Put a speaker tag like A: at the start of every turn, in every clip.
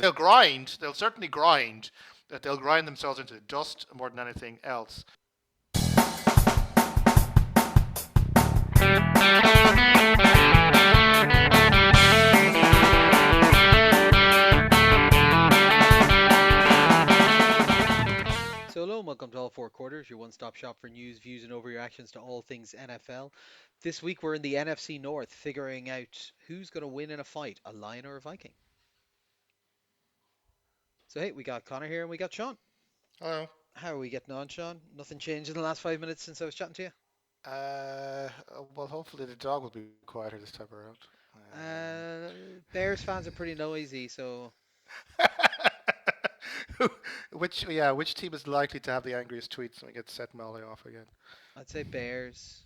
A: they'll grind. They'll certainly grind. That they'll grind themselves into dust more than anything else.
B: So hello and welcome to All Four Quarters, your one-stop shop for news, views, and overreactions to all things NFL. This week we're in the NFC North, figuring out who's going to win in a fight, a Lion or a Viking. So hey, we got Connor here and we got Sean.
A: Hello.
B: How are we getting on, Sean? Nothing changed in the last 5 minutes since I was chatting to you?
A: Uh, well, hopefully the dog will be quieter this time around.
B: Bears fans are pretty noisy, so
A: Which team is likely to have the angriest tweets when we get Seth Molly off again?
B: I'd say Bears.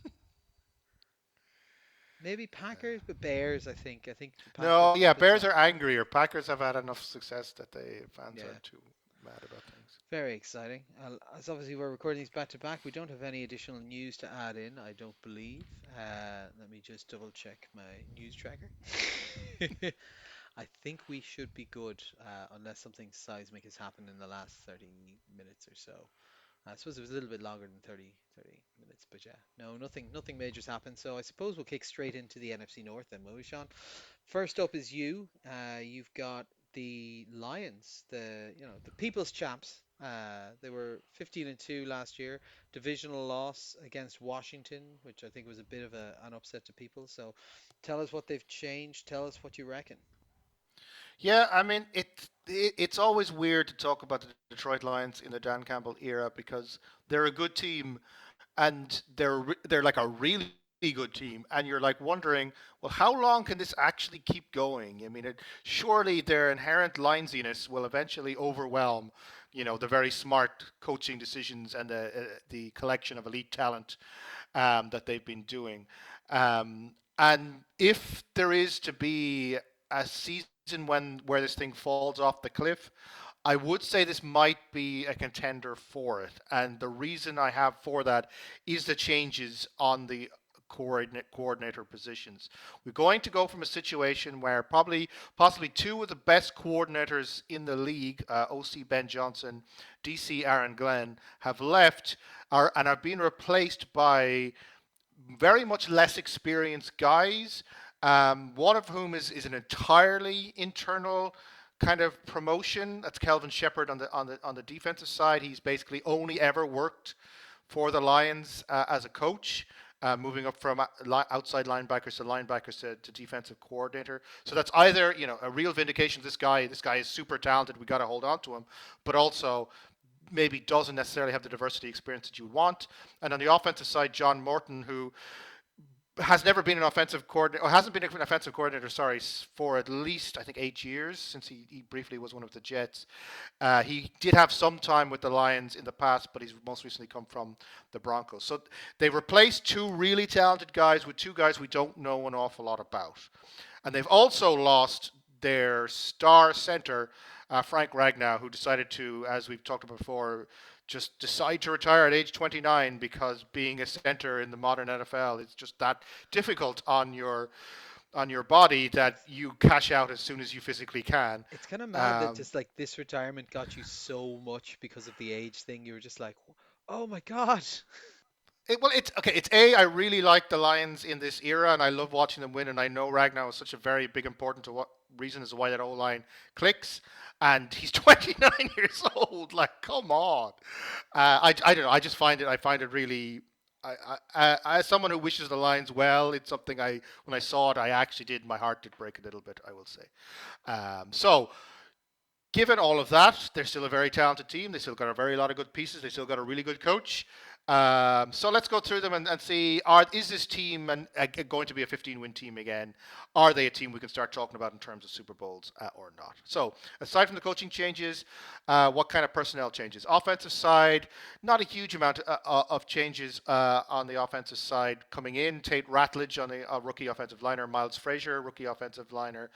B: Maybe Packers, but Bears, I think. I think the Packers
A: No,
B: are a
A: yeah,
B: bit
A: Bears
B: soft.
A: are angrier. Packers have had enough success that they fans
B: Yeah.
A: aren't too mad about things.
B: Very exciting. As obviously we're recording these back to back, we don't have any additional news to add in, I don't believe. Let me just double check my news tracker. I think we should be good, unless something seismic has happened in the last 30 minutes or so. I suppose it was a little bit longer than 30 minutes, but yeah, no, nothing major's happened. So I suppose we'll kick straight into the NFC North then, will we, Sean? First up is you. You've got the Lions, the people's champs. They were 15 and 2 last year. Divisional loss against Washington, which I think was a bit of an upset to people. So tell us what they've changed. Tell us what you reckon.
A: Yeah, I mean it's always weird to talk about the Detroit Lions in the Dan Campbell era because they're a good team and they're like a really good team, and you're like wondering, well, how long can this actually keep going? I mean, surely their inherent linesiness will eventually overwhelm, the very smart coaching decisions and the collection of elite talent that they've been doing. And if there is to be a season where this thing falls off the cliff, I would say this might be a contender for it. And the reason I have for that is the changes on the coordinator positions. We're going to go from a situation where possibly two of the best coordinators in the league, OC Ben Johnson, DC Aaron Glenn, have left and are being replaced by very much less experienced guys. One of whom is an entirely internal kind of promotion. That's Kelvin Shepard on the defensive side. He's basically only ever worked for the Lions as a coach. Moving up from outside linebackers to defensive coordinator. So that's either a real vindication of this guy. This guy is super talented. We got to hold on to him, but also maybe doesn't necessarily have the diversity experience that you would want. And on the offensive side, John Morton, who has never been an offensive coordinator, or hasn't been an offensive coordinator, sorry, for at least, I think, 8 years, since he briefly was one of the Jets. He did have some time with the Lions in the past, but he's most recently come from the Broncos. So they replaced two really talented guys with two guys we don't know an awful lot about. And they've also lost their star center, Frank Ragnow, who decided to, as we've talked about before, just decide to retire at age 29 because being a center in the modern NFL is just that difficult on your body that you cash out as soon as you physically can.
B: It's kind of mad that
A: Um,
B: just like this retirement got you so much because of the age thing. You were just like, oh my God.
A: it's okay. It's a. I really like the Lions in this era, and I love watching them win. And I know Ragnar is such a very big important to what reason as to why that O line clicks. And he's 29 years old. Like, come on. I don't know. I just find it. I find it really. As someone who wishes the Lions well, it's something when I saw it, I actually did. My heart did break a little bit. I will say. So given all of that, they're still a very talented team. They still got a very lot of good pieces. They still got a really good coach. So let's go through them and see: is this team going to be a 15-win team again? Are they a team we can start talking about in terms of Super Bowls or not? So aside from the coaching changes, what kind of personnel changes? Offensive side, not a huge amount of changes on the offensive side coming in. Tate Ratledge on the rookie offensive liner, Miles Frazier, rookie offensive liner.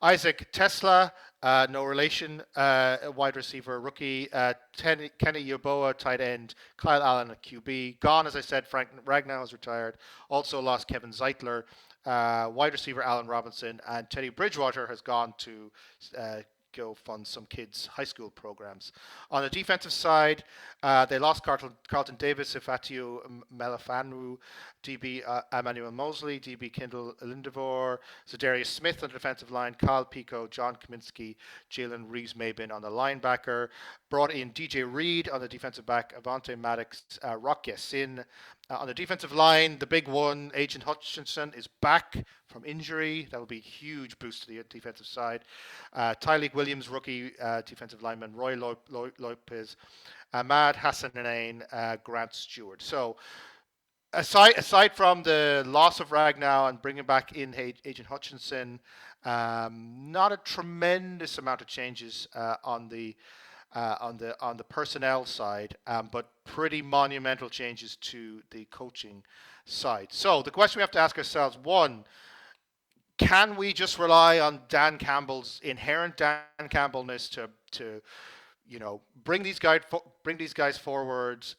A: Isaac Tesla, no relation, wide receiver rookie. Kenny Yeboah, tight end. Kyle Allen, a QB. Gone, as I said, Frank Ragnow has retired. Also lost Kevin Zeitler, wide receiver Allen Robinson, and Teddy Bridgewater has gone to go fund some kids' high school programs. On the defensive side, they lost Carlton Davis, Ifeatu Melifanu, DB Emmanuel Mosley, DB Kendall Lindevor, Zadarius Smith on the defensive line, Kyle Pico, John Kaminsky, Jalen Reeves-Maybin on the linebacker. Brought in DJ Reed on the defensive back, Avante Maddox, Rock Yassin. On the defensive line, the big one, Agent Hutchinson, is back from injury. That will be a huge boost to the defensive side. Tyleek Williams, rookie defensive lineman, Roy Lopez, Ahmad Hassanein, Grant Stewart. So aside from the loss of Ragnow and bringing back in Agent Hutchinson, not a tremendous amount of changes on the personnel side, but pretty monumental changes to the coaching side. So the question we have to ask ourselves: one, can we just rely on Dan Campbell's inherent Dan Campbellness to bring these guys forwards,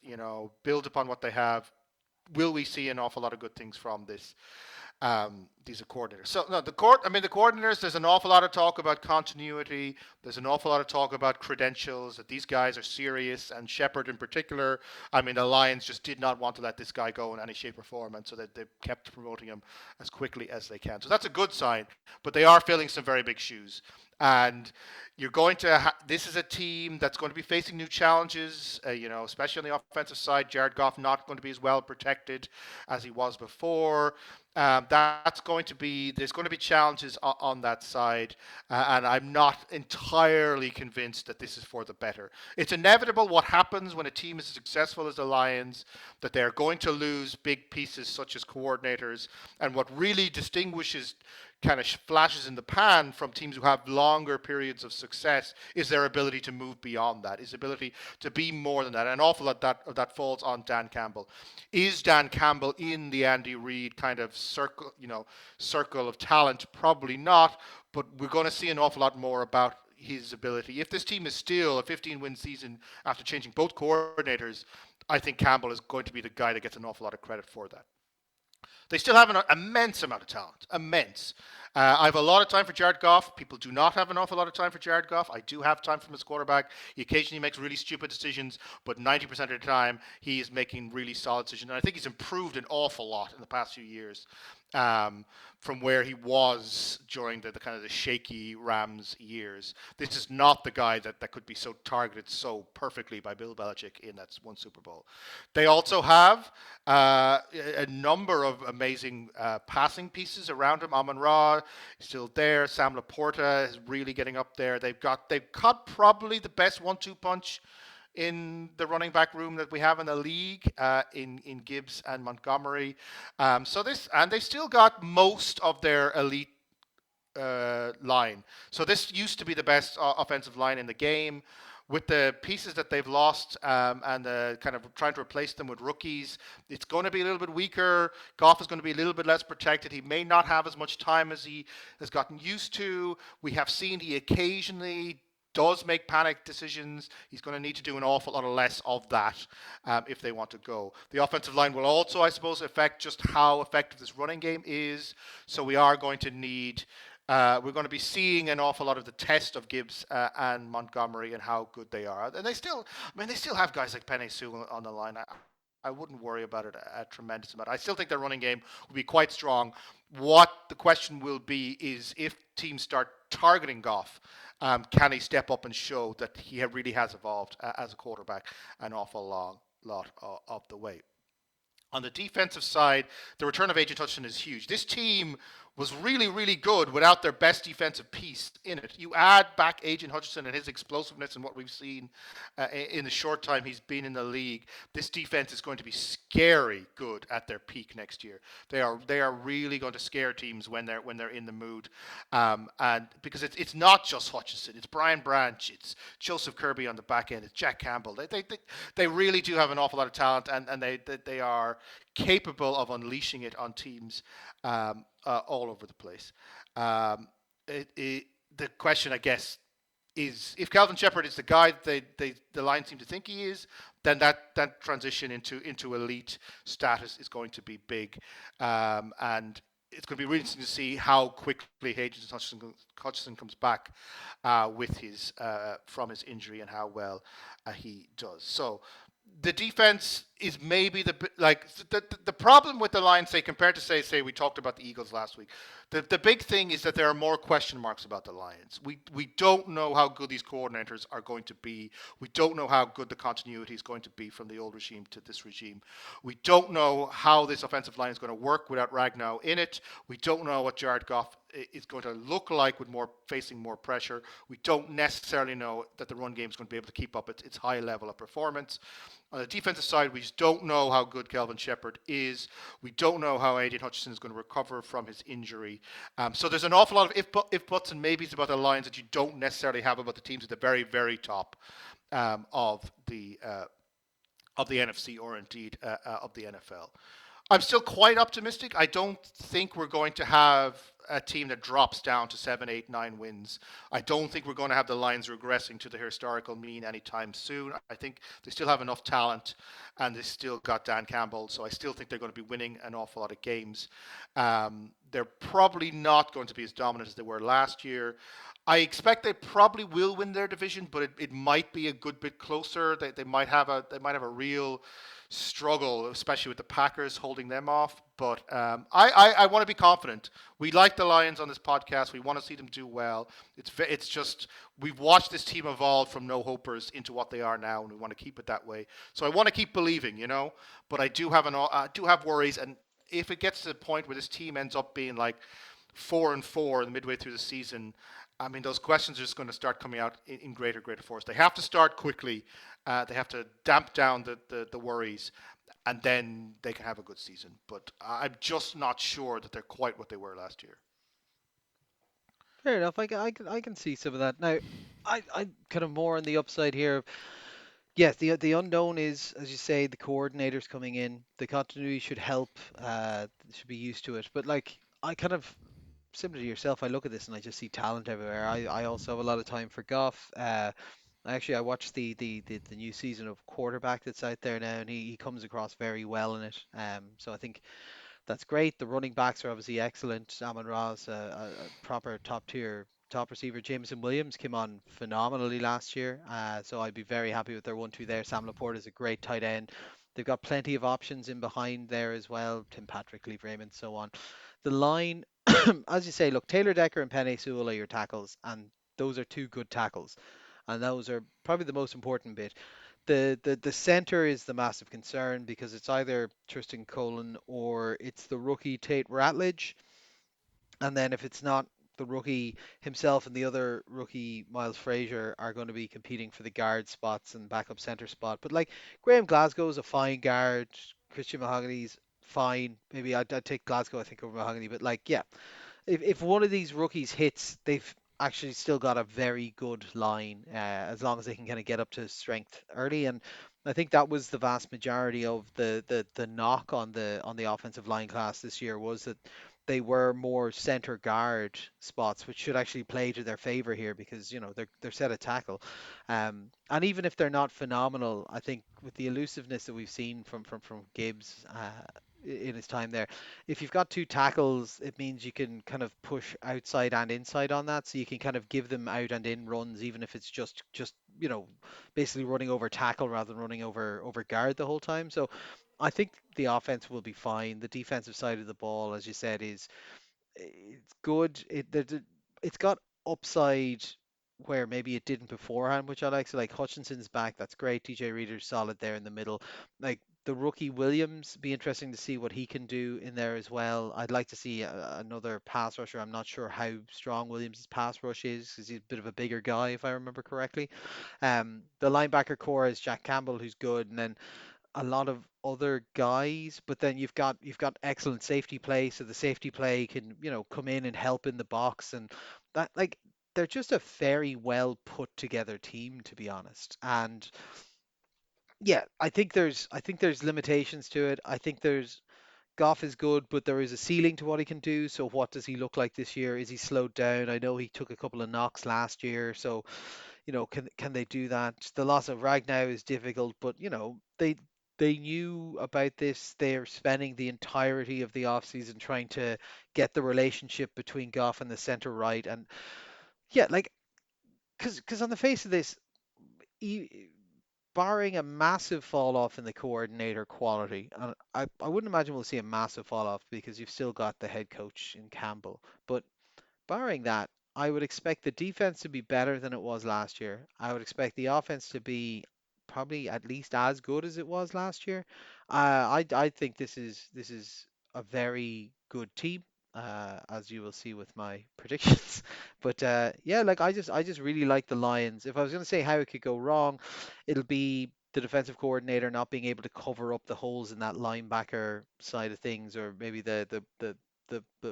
A: build upon what they have? Will we see an awful lot of good things from this? These are coordinators. So no, the coordinators. There's an awful lot of talk about continuity. There's an awful lot of talk about credentials. That these guys are serious, and Shepard in particular. I mean, the Lions just did not want to let this guy go in any shape or form, and so that they kept promoting him as quickly as they can. So that's a good sign. But they are filling some very big shoes, and you're going to. This is a team that's going to be facing new challenges. Especially on the offensive side. Jared Goff not going to be as well protected as he was before. That's going to be there's going to be challenges on that side, and I'm not entirely convinced that this is for the better. It's inevitable what happens when a team is as successful as the Lions, that they're going to lose big pieces such as coordinators, and what really distinguishes kind of flashes in the pan from teams who have longer periods of success is their ability to move beyond that, is ability to be more than that. An awful lot of that falls on Dan Campbell. Is Dan Campbell in the Andy Reid kind of circle of talent? Probably not, but we're going to see an awful lot more about his ability. If this team is still a 15-win season after changing both coordinators, I think Campbell is going to be the guy that gets an awful lot of credit for that. They still have an immense amount of talent. Immense. I have a lot of time for Jared Goff. People do not have an awful lot of time for Jared Goff. I do have time for him as quarterback. He occasionally makes really stupid decisions, but 90% of the time he is making really solid decisions. And I think he's improved an awful lot in the past few years from where he was during the kind of the shaky Rams years. This is not the guy that could be so targeted so perfectly by Bill Belichick in that one Super Bowl. They also have a number of amazing passing pieces around him. Amon-Ra is still there. Sam Laporta is really getting up there. They've got probably the best 1-2 punch in the running back room that we have in the league, in Gibbs and Montgomery. They still got most of their elite line. So this used to be the best offensive line in the game. With the pieces that they've lost and kind of trying to replace them with rookies, it's going to be a little bit weaker. Goff is going to be a little bit less protected. He may not have as much time as he has gotten used to. We have seen he occasionally does make panic decisions. He's going to need to do an awful lot less of that if they want to go. The offensive line will also, I suppose, affect just how effective this running game is. So we are going to need we're going to be seeing an awful lot of the test of Gibbs and Montgomery and how good they are. And they still have guys like Penei Sewell on the line. I wouldn't worry about it a tremendous amount. I still think their running game will be quite strong. What the question will be is if teams start targeting Goff, can he step up and show that he really has evolved as a quarterback an awful lot of the way. On the defensive side, the return of Agent Hutchinson is huge. This team was really, really good without their best defensive piece in it. You add back Agent Hutchinson and his explosiveness and what we've seen in the short time he's been in the league, this defense is going to be scary good at their peak next year. They are really going to scare teams when they're in the mood, and because it's not just Hutchinson, it's Brian Branch, it's Joseph Kirby on the back end, it's Jack Campbell. They really do have an awful lot of talent, and they are capable of unleashing it on teams all over the place. The question, I guess, is if Calvin Shepard is the guy the Lions seem to think he is, then that transition into elite status is going to be big. And it's going to be really interesting to see how quickly Hutchinson comes back with his from his injury and how well he does. So the defense is maybe the problem with the Lions, say, compared to say we talked about the Eagles last week. The big thing is that there are more question marks about the Lions. We don't know how good these coordinators are going to be. We don't know how good the continuity is going to be from the old regime to this regime. We don't know how this offensive line is going to work without Ragnow in it. We don't know what Jared Goff is going to look like with more facing more pressure. We don't necessarily know that the run game is going to be able to keep up its high level of performance. On the defensive side, we just don't know how good Kelvin Shepard is. We don't know how Aiden Hutchinson is going to recover from his injury. So there's an awful lot of if buts, and maybes about the lines that you don't necessarily have about the teams at the very, very top um, of the uh, of the NFC, or indeed of the NFL. I'm still quite optimistic. I don't think we're going to have a team that drops down to 7, 8, 9 wins. I don't think we're going to have the Lions regressing to the historical mean anytime soon. I think they still have enough talent, and they still got Dan Campbell, so I still think they're going to be winning an awful lot of games. They're probably not going to be as dominant as they were last year. I expect they probably will win their division, but it might be a good bit closer. They might have a real struggle, especially with the Packers holding them off. But I want to be confident. We like the Lions on this podcast. We want to see them do well. It's just we've watched this team evolve from no hopers into what they are now, and we want to keep it that way. So I want to keep believing, But I do have worries, and if it gets to the point where this team ends up being like 4-4 midway through the season, I mean, those questions are just going to start coming out in greater force. They have to start quickly. They have to damp down the worries, and then they can have a good season. But I'm just not sure that they're quite what they were last year.
B: Fair enough. I can see some of that. Now, I kind of more on the upside here. Yes, the unknown is, as you say, the coordinators coming in. The continuity should help. Should be used to it. But like, I kind of similar to yourself. I look at this and I just see talent everywhere. I also have a lot of time for Goff. I watched the new season of quarterback that's out there now, and he comes across very well in it. So I think that's great. The running backs are obviously excellent. Amon Ra's a proper top tier top receiver. Jameson Williams came on phenomenally last year, so I'd be very happy with their 1-2 there. Sam Laporte is a great tight end. They've got plenty of options in behind there as well. Tim Patrick, Lee Raymond, so on. The line, as you say, look, Taylor Decker and Penny Sewell are your tackles, and those are two good tackles, and those are probably the most important bit. The center is the massive concern because it's either Tristan Colon or it's the rookie Tate Ratledge. And then if it's not the rookie himself and the other rookie Miles Frazier are going to be competing for the guard spots and backup center spot. But like Graham Glasgow is a fine guard. Christian Mahogany's fine. Maybe I'd take Glasgow, I think, over Mahogany. But like, yeah, if one of these rookies hits, they've actually still got a very good line as long as they can kind of get up to strength early. And I think that was the vast majority of the knock on the offensive line class this year was that they were more center guard spots, which should actually play to their favor here because they're set at tackle. And even if they're not phenomenal, I think with the elusiveness that we've seen from Gibbs in his time there, if you've got two tackles, it means you can kind of push outside and inside on that, so you can kind of give them out and in runs, even if it's just basically running over tackle rather than running over guard the whole time. So I think the offense will be fine. The defensive side of the ball, as you said, is it's good. It's got upside where maybe it didn't beforehand, which I like. So like Hutchinson's back, that's great. TJ Reader's solid there in the middle. Like the rookie Williams, be interesting to see what he can do in there as well. I'd like to see another pass rusher. I'm not sure how strong Williams' pass rush is because he's a bit of a bigger guy, if I remember correctly. The linebacker core is Jack Campbell, who's good, and then a lot of other guys, but then you've got excellent safety play, so the safety play can come in and help in the box, and that like they're just a very well put together team, to be honest. And yeah, I think there's limitations to it. I think there's Goff is good, but there is a ceiling to what he can do. So what does he look like this year? Is he slowed down? I know he took a couple of knocks last year, so can they do that? The loss of Ragnow is difficult, but they they knew about this. They're spending the entirety of the offseason trying to get the relationship between Goff and the center right. And yeah, like, because on the face of this, e- barring a massive fall off in the coordinator quality, and I wouldn't imagine we'll see a massive fall off because you've still got the head coach in Campbell. But barring that, I would expect the defense to be better than it was last year. I would expect the offense to be probably at least as good as it was last year. I think this is a very good team, as you will see with my predictions. But yeah, like I just really like the Lions. If I was going to say how it could go wrong, it'll be the defensive coordinator not being able to cover up the holes in that linebacker side of things, or maybe the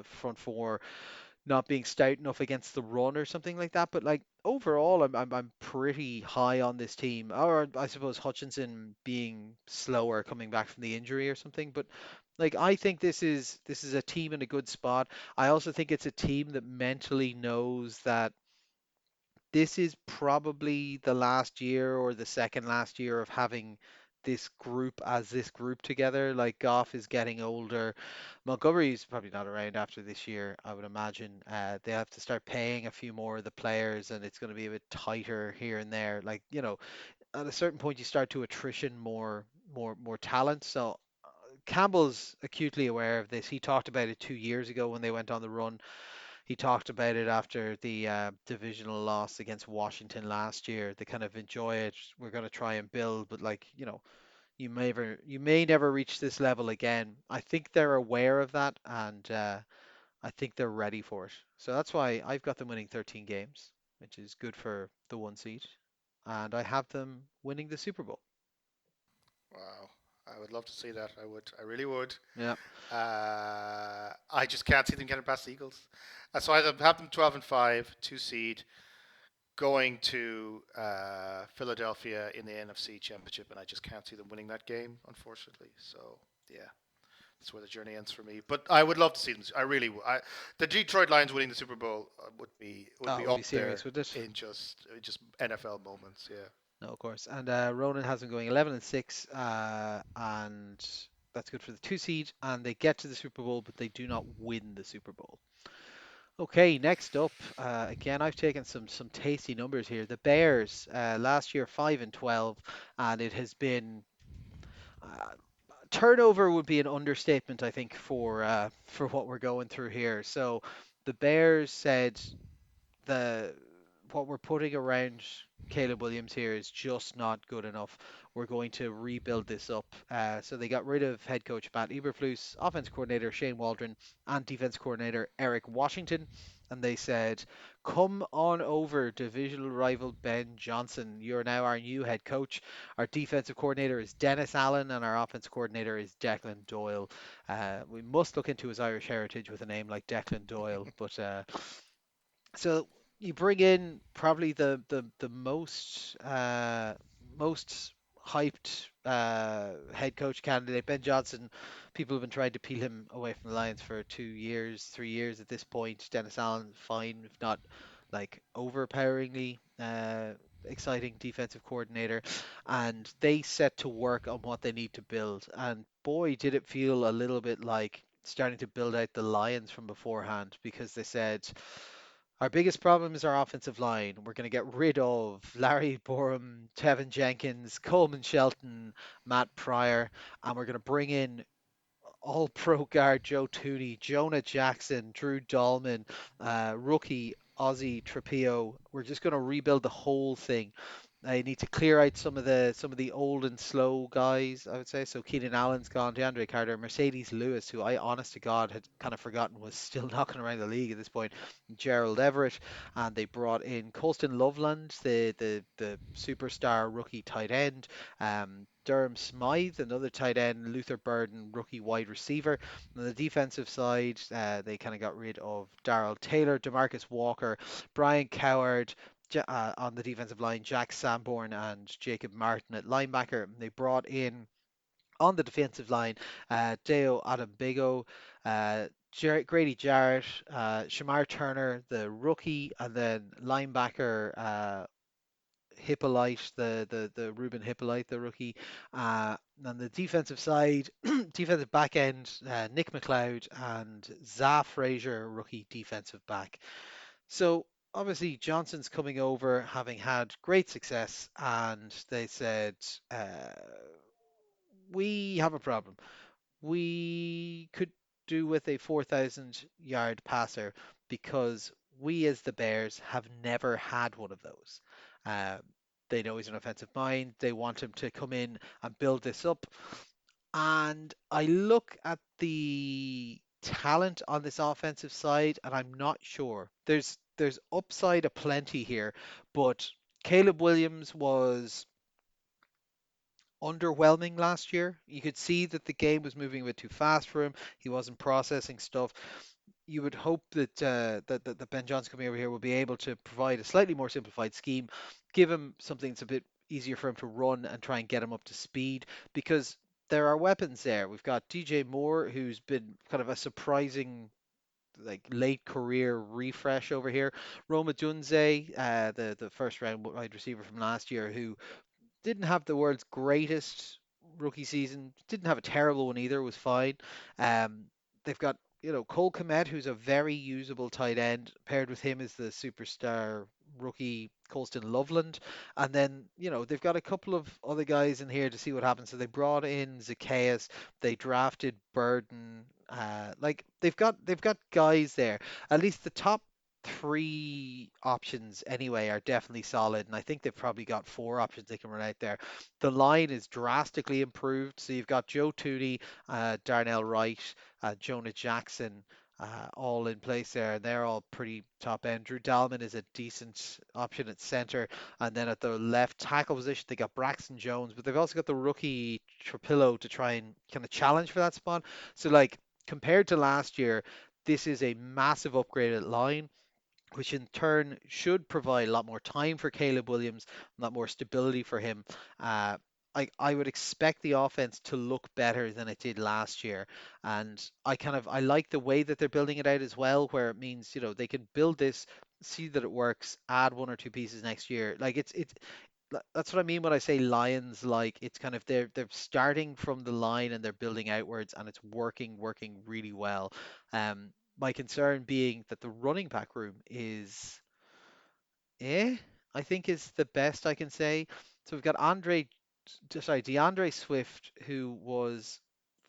B: front four not being stout enough against the run or something like that. But like overall, I'm pretty high on this team. Or I suppose Hutchinson being slower coming back from the injury or something. But like I think this is a team in a good spot. I also think it's a team that mentally knows that this is probably the last year or the second last year of having this group together. Like Goff is getting older. Montgomery's probably not around after this year, I would imagine. They have to start paying a few more of the players, and it's going to be a bit tighter here and there. Like, at a certain point, you start to attrition more talent. So Campbell's acutely aware of this. He talked about it 2 years ago when they went on the run. He talked about it after the divisional loss against Washington last year. They kind of enjoy it. We're going to try and build, but like, you may never reach this level again. I think they're aware of that, and I think they're ready for it. So that's why I've got them winning 13 games, which is good for the one seed, and I have them winning the Super Bowl.
A: Wow, I would love to see that. I would. I really would.
B: Yeah.
A: I just can't see them getting past the Eagles. So I have them 12-5, two seed, going to Philadelphia in the NFC Championship, and I just can't see them winning that game, unfortunately. So yeah, that's where the journey ends for me. But I would love to see them. I really would. The Detroit Lions winning the Super Bowl would
B: Oh,
A: be
B: it would be
A: up
B: serious,
A: there
B: would it?
A: in just NFL moments. Yeah.
B: No, of course. And Ronan has them going 11-6, and that's good for the two seed, and they get to the Super Bowl, but they do not win the Super Bowl. Okay, next up, again, I've taken some tasty numbers here. The Bears, last year 5-12, and it has been uh, turnover would be an understatement, I think, for what we're going through here. So the Bears said the what we're putting around Caleb Williams here is just not good enough. We're going to rebuild this up. So they got rid of head coach Matt Eberflus, offense coordinator Shane Waldron, and defense coordinator Eric Washington. And they said, "Come on over, divisional rival Ben Johnson. You're now our new head coach. Our defensive coordinator is Dennis Allen, and our offense coordinator is Declan Doyle. We must look into his Irish heritage with a name like Declan Doyle, but so you bring in probably the most hyped head coach candidate, Ben Johnson. People have been trying to peel him away from the Lions for 2 years, 3 years at this point. Dennis Allen, fine, if not like overpoweringly exciting defensive coordinator, and they set to work on what they need to build. And boy, did it feel a little bit like starting to build out the Lions from beforehand, because they said our biggest problem is our offensive line. We're going to get rid of Larry Borum, Tevin Jenkins, Coleman Shelton, Matt Pryor, and we're going to bring in all pro guard Joe Tooney, Jonah Jackson, Drew Dahlman, rookie Ozzy Trapio. We're just going to rebuild the whole thing. I need to clear out some of the old and slow guys, I would say. So Keenan Allen's gone, DeAndre Carter, Mercedes Lewis, who I honest to God had kind of forgotten was still knocking around the league at this point, Gerald Everett, and they brought in Colston Loveland, the superstar rookie tight end, Durham Smythe, another tight end, Luther Burden, rookie wide receiver. On the defensive side, they kind of got rid of Darrell Taylor, Demarcus Walker, Brian Coward, on the defensive line, Jack Sanborn and Jacob Martin at linebacker. They brought in on the defensive line, Deo Adambigo, Grady Jarrett, Shamar Turner, the rookie, and then linebacker Hippolyte, the Ruben Hippolyte, the rookie. On the defensive side, defensive back end, Nick McLeod and Zah Frazier, rookie defensive back. So obviously Johnson's coming over, having had great success, and they said, uh, "We have a problem. We could do with a 4,000 yard passer because we, as the Bears, have never had one of those." Uh, they know he's an offensive mind. They want him to come in and build this up. And I look at the talent on this offensive side, and I'm not sure. There's upside aplenty here, but Caleb Williams was underwhelming last year. You could see that the game was moving a bit too fast for him. He wasn't processing stuff. You would hope that that Ben Johnson coming over here will be able to provide a slightly more simplified scheme, give him something that's a bit easier for him to run and try and get him up to speed because there are weapons there. We've got DJ Moore, who's been kind of a surprising like late career refresh over here. Roma Dunze, the first round wide receiver from last year, who didn't have the world's greatest rookie season. Didn't have a terrible one either. Was fine. Um, they've got Cole Kmet, who's a very usable tight end. Paired with him is the superstar rookie Colston Loveland, and then they've got a couple of other guys in here to see what happens. So they brought in Zacchaeus. They drafted Burden. Like they've got guys there. At least the top three options anyway are definitely solid, and I think they've probably got four options they can run out there. The line is drastically improved, so you've got Joe Tooney, Darnell Wright, Jonah Jackson. All in place there, and they're all pretty top end. Drew Dalman is a decent option at center, and then at the left tackle position, they got Braxton Jones, but they've also got the rookie Trapillo to try and kind of challenge for that spot. So, like, compared to last year, this is a massive upgraded line which in turn should provide a lot more time for Caleb Williams, a lot more stability for him. Uh, I would expect the offense to look better than it did last year, and I like the way that they're building it out as well, where it means they can build this, see that it works, add one or two pieces next year. Like that's what I mean when I say Lions. Like it's kind of they're starting from the line and they're building outwards, and it's working really well. My concern being that the running back room is eh, I think is the best I can say. So we've got DeAndre Swift, who was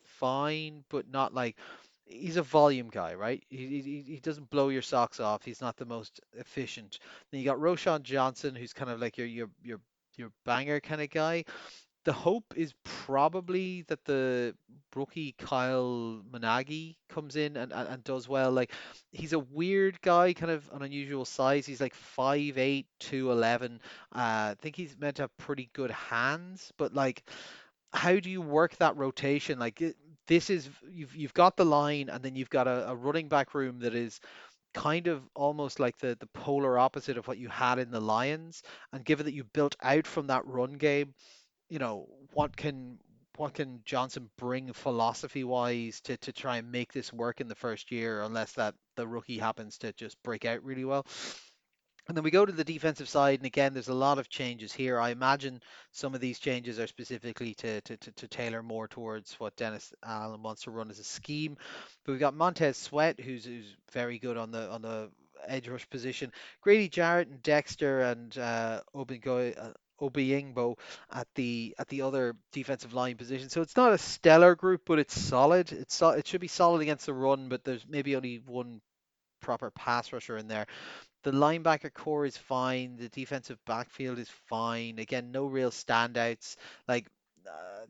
B: fine, but not like he's a volume guy, right? He doesn't blow your socks off. He's not the most efficient. Then you got Roshan Johnson, who's kind of like your banger kind of guy. The hope is probably that the rookie Kyle Managi comes in and does well. Like he's a weird guy, kind of an unusual size. He's like 5'8", 211. I think he's meant to have pretty good hands, but like how do you work that rotation? This is you've got the line, and then you've got a running back room that is kind of almost like the polar opposite of what you had in the Lions. And given that you built out from that run game, you know, what can Johnson bring philosophy wise to try and make this work in the first year, unless that the rookie happens to just break out really well. And then we go to the defensive side, and again, there's a lot of changes here. I imagine some of these changes are specifically to tailor more towards what Dennis Allen wants to run as a scheme. But we've got Montez Sweat, who's very good on the edge rush position. Grady Jarrett and Dexter and Obiingbo at the other defensive line position. So it's not a stellar group, but it's solid. It should be solid against the run, but there's maybe only one proper pass rusher in there. The linebacker core is fine. The defensive backfield is fine. Again, no real standouts. Like,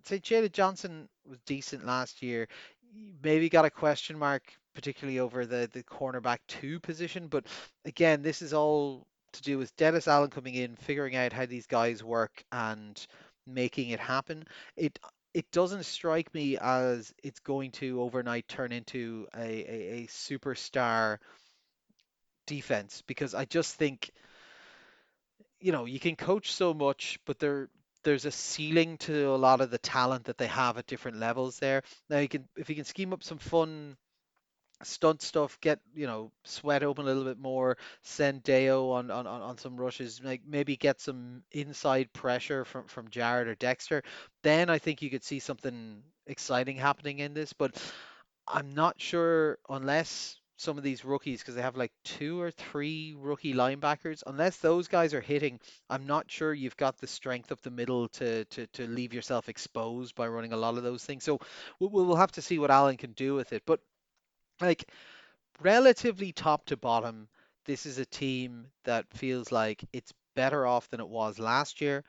B: say Jada Johnson was decent last year. Maybe got a question mark, particularly over the cornerback two position. But again, this is all to do with Dennis Allen coming in, figuring out how these guys work, and making it happen. It it doesn't strike me as it's going to overnight turn into a superstar defense, because I just think you can coach so much, but there's a ceiling to a lot of the talent that they have at different levels there. Now you can if you can scheme up some fun stunt stuff, get, sweat open a little bit more, send Deo on some rushes, like maybe get some inside pressure from Jared or Dexter, then I think you could see something exciting happening in this. But I'm not sure unless some of these rookies, because they have like two or three rookie linebackers, unless those guys are hitting, I'm not sure you've got the strength of the middle to leave yourself exposed by running a lot of those things. So we'll have to see what Allen can do with it. But like relatively top to bottom, this is a team that feels like it's better off than it was last year.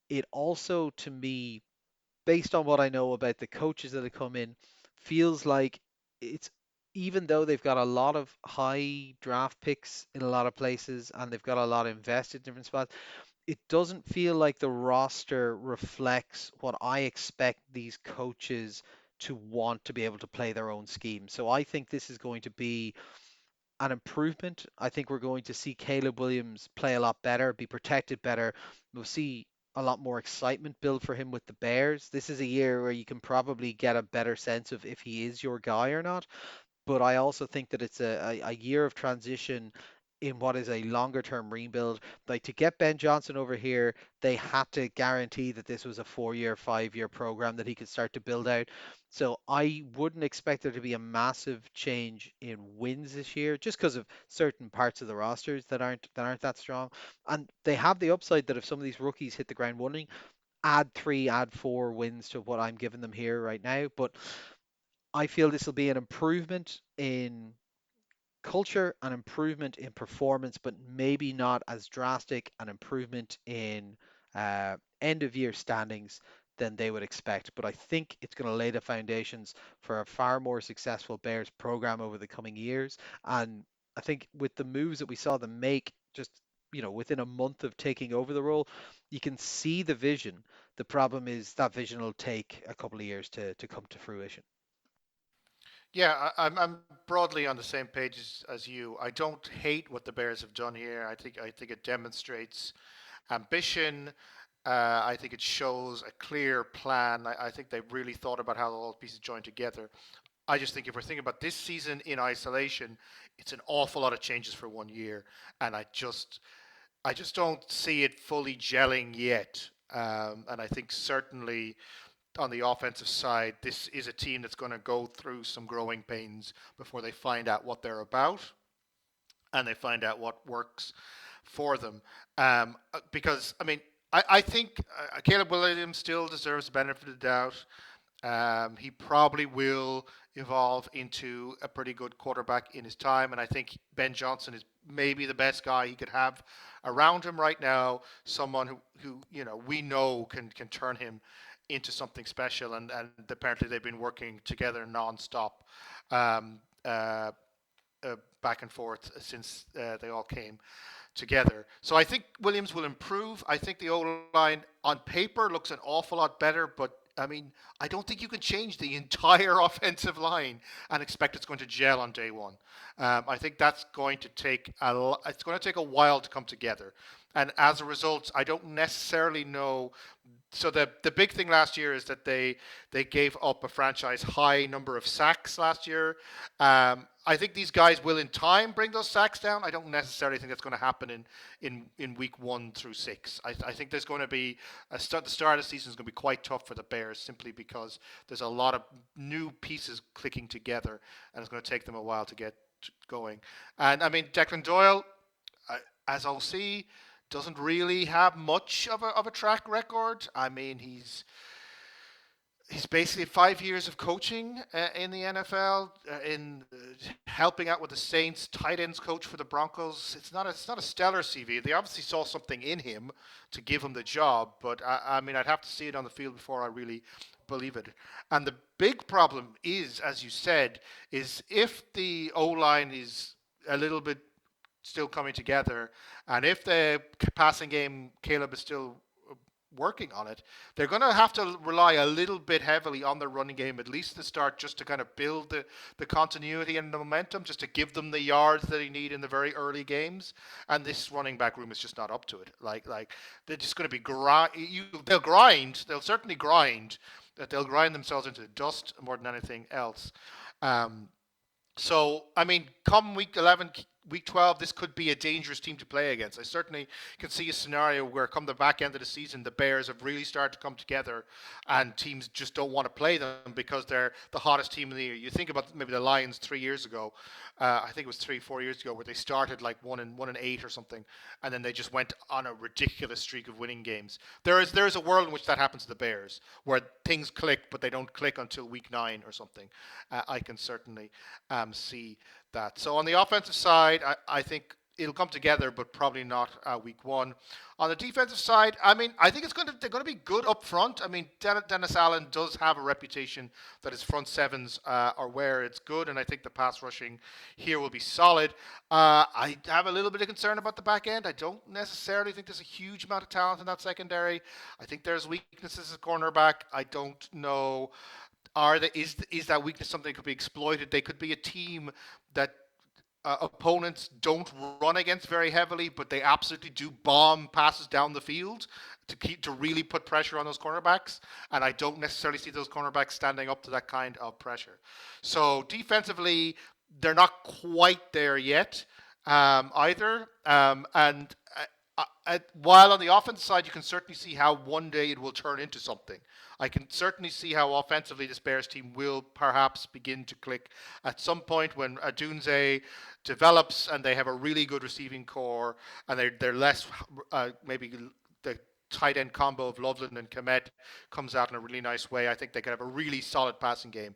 B: It also, to me, based on what I know about the coaches that have come in, feels like it's, even though they've got a lot of high draft picks in a lot of places and they've got a lot invested in different spots, it doesn't feel like the roster reflects what I expect these coaches to want to be able to play their own scheme. So I think this is going to be an improvement. I think we're going to see Caleb Williams play a lot better, be protected better. We'll see a lot more excitement build for him with the Bears. This is a year where you can probably get a better sense of if he is your guy or not. But I also think that it's a year of transition in what is a longer term rebuild. Like, to get Ben Johnson over here, they had to guarantee that this was a 4 year, 5 year program that he could start to build out. So I wouldn't expect there to be a massive change in wins this year, just because of certain parts of the rosters that aren't that strong. And they have the upside that if some of these rookies hit the ground running, add three, add four wins to what I'm giving them here right now. But I feel this will be an improvement in culture, an improvement in performance, but maybe not as drastic an improvement in end of year standings than they would expect. But I think it's going to lay the foundations for a far more successful Bears program over the coming years. And I think with the moves that we saw them make, just within a month of taking over the role, you can see the vision. The problem is that vision will take a couple of years to come to fruition.
A: Yeah, I'm broadly on the same page as you. I don't hate what the Bears have done here. I think it demonstrates ambition. I think it shows a clear plan. I think they've really thought about how all the pieces join together. I just think if we're thinking about this season in isolation, it's an awful lot of changes for 1 year, and I just don't see it fully gelling yet. And I think certainly on the offensive side, this is a team that's going to go through some growing pains before they find out what they're about and they find out what works for them. Because, I mean, I think Caleb Williams still deserves the benefit of the doubt. He probably will evolve into a pretty good quarterback in his time, and I think Ben Johnson is maybe the best guy he could have around him right now. Someone who we know can turn him into something special, and apparently they've been working together nonstop, um, uh, back and forth since they all came together. So I think Williams will improve. I think the O line on paper looks an awful lot better, but I mean, I don't think you can change the entire offensive line and expect it's going to gel on day one. I think that's going to take it's going to take a while to come together, and as a result, I don't necessarily know. So the big thing last year is that they gave up a franchise high number of sacks last year. I think these guys will in time bring those sacks down. I don't necessarily think that's going to happen in week 1 through 6. I think there's going to be the start of the season is going to be quite tough for the Bears simply because there's a lot of new pieces clicking together and it's going to take them a while to get going. And I mean Declan Doyle, as OC, doesn't really have much of a track record. I mean, he's basically 5 years of coaching in the NFL, in helping out with the Saints, tight ends coach for the Broncos. It's not a stellar CV. They obviously saw something in him to give him the job, but I mean, I'd have to see it on the field before I really believe it. And the big problem is, as you said, is if the O line is a little bit still coming together. And if the passing game, Caleb is still working on it, they're going to have to rely a little bit heavily on the running game, at least to start, just to kind of build the continuity and the momentum, just to give them the yards that they need in the very early games. And this running back room is just not up to it. Like they're just going to be they'll grind. They'll certainly grind. That they'll grind themselves into dust more than anything else. Um, So, I mean, come week 11, week 12, this could be a dangerous team to play against. I certainly can see a scenario where, come the back end of the season, the Bears have really started to come together and teams just don't want to play them because they're the hottest team in the year. You think about maybe the Lions 3 years ago. I think it was 3, 4 years ago, where they started like 1-8 or something, and then they just went on a ridiculous streak of winning games. There is a world in which that happens to the Bears, where things click, but they don't click until week 9 or something. I can certainly see that. So on the offensive side, I think it'll come together, but probably not week 1. On the defensive side, I mean, I think they're going to be good up front. I mean, Dennis Allen does have a reputation that his front sevens are where it's good, and I think the pass rushing here will be solid. I have a little bit of concern about the back end. I don't necessarily think there's a huge amount of talent in that secondary. I think there's weaknesses at cornerback. I don't know, is that weakness something that could be exploited? They could be a team that opponents don't run against very heavily, but they absolutely do bomb passes down the field to really put pressure on those cornerbacks. And I don't necessarily see those cornerbacks standing up to that kind of pressure. So defensively, they're not quite there yet either. While on the offense side, you can certainly see how one day it will turn into something. I can certainly see how offensively this Bears team will perhaps begin to click at some point when Adunze develops and they have a really good receiving core, and they're less maybe the tight end combo of Loveland and Komet comes out in a really nice way. I think they could have a really solid passing game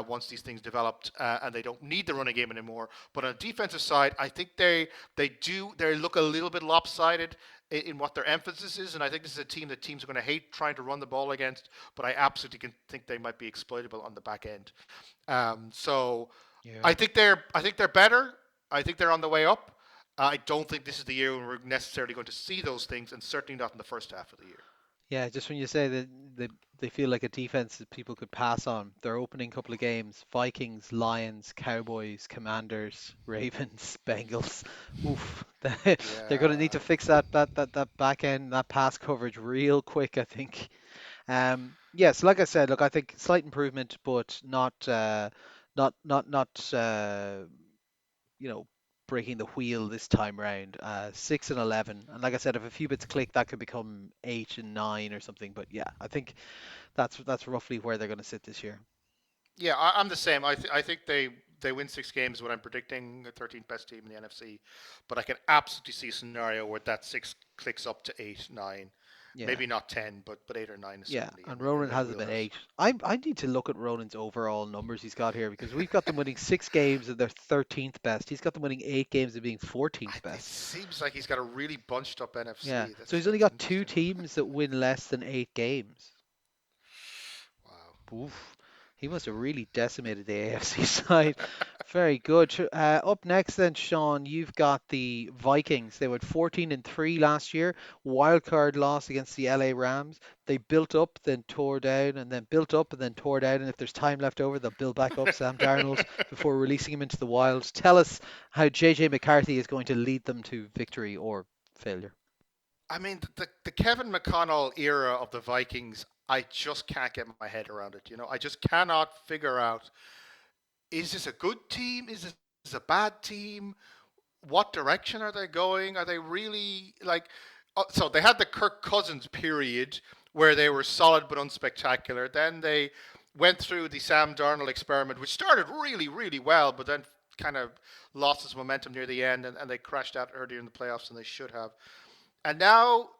A: once these things developed, and they don't need the running game anymore. But on the defensive side, I think they look a little bit lopsided in what their emphasis is, and I think this is a team that teams are going to hate trying to run the ball against. But I absolutely can think they might be exploitable on the back end. So
B: Yeah.
A: I think they're better. I think they're on the way up. I don't think this is the year when we're necessarily going to see those things, and certainly not in the first half of the year.
B: Yeah, just when you say that they feel like a defense that people could pass on, their opening couple of games, Vikings, Lions, Cowboys, Commanders, Ravens, Bengals. Oof, they're going to need
A: Yeah.
B: to fix that back end, that pass coverage real quick, I think. Yes, like I said, look, I think slight improvement, but not you know, breaking the wheel this time round. 6 and 11, and like I said, if a few bits click, that could become 8 and 9 or something. But yeah, I think that's roughly where they're going to sit this year.
A: Yeah, I'm the same. I think they win 6 games. What I'm predicting, the 13th best team in the NFC, but I can absolutely see a scenario where that 6 clicks up to 8, 9,
B: Yeah,
A: maybe not 10, but 8 or 9 is
B: yeah.
A: certainly
B: And
A: in
B: Ronan
A: their
B: has them at
A: wheelhouse.
B: 8. I need to look at Ronan's overall numbers he's got here because we've got them winning 6 games and they're 13th best. He's got them winning 8 games and being 14th
A: It
B: best.
A: seems like he's got a really bunched up
B: Yeah.
A: NFC.
B: So he's only
A: That's
B: got two
A: interesting.
B: teams that win less than 8 games.
A: Wow.
B: Oof. He must have really decimated the AFC side. Very good. Up next then, Sean, you've got the Vikings. They went 14-3 last year. Wild card loss against the LA Rams. They built up, then tore down, and then built up and then tore down. And if there's time left over, they'll build back up Sam Darnold before releasing him into the wild. Tell us how JJ McCarthy is going to lead them to victory or failure.
A: I mean, the Kevin McConnell era of the Vikings, I just can't get my head around it. I just cannot figure out, is this a good team? Is this a bad team? What direction are they going? Are they really like? So they had the Kirk Cousins period where they were solid but unspectacular. Then they went through the Sam Darnold experiment, which started really, really well, but then kind of lost its momentum near the end, and they crashed out earlier in the playoffs than they should have. And now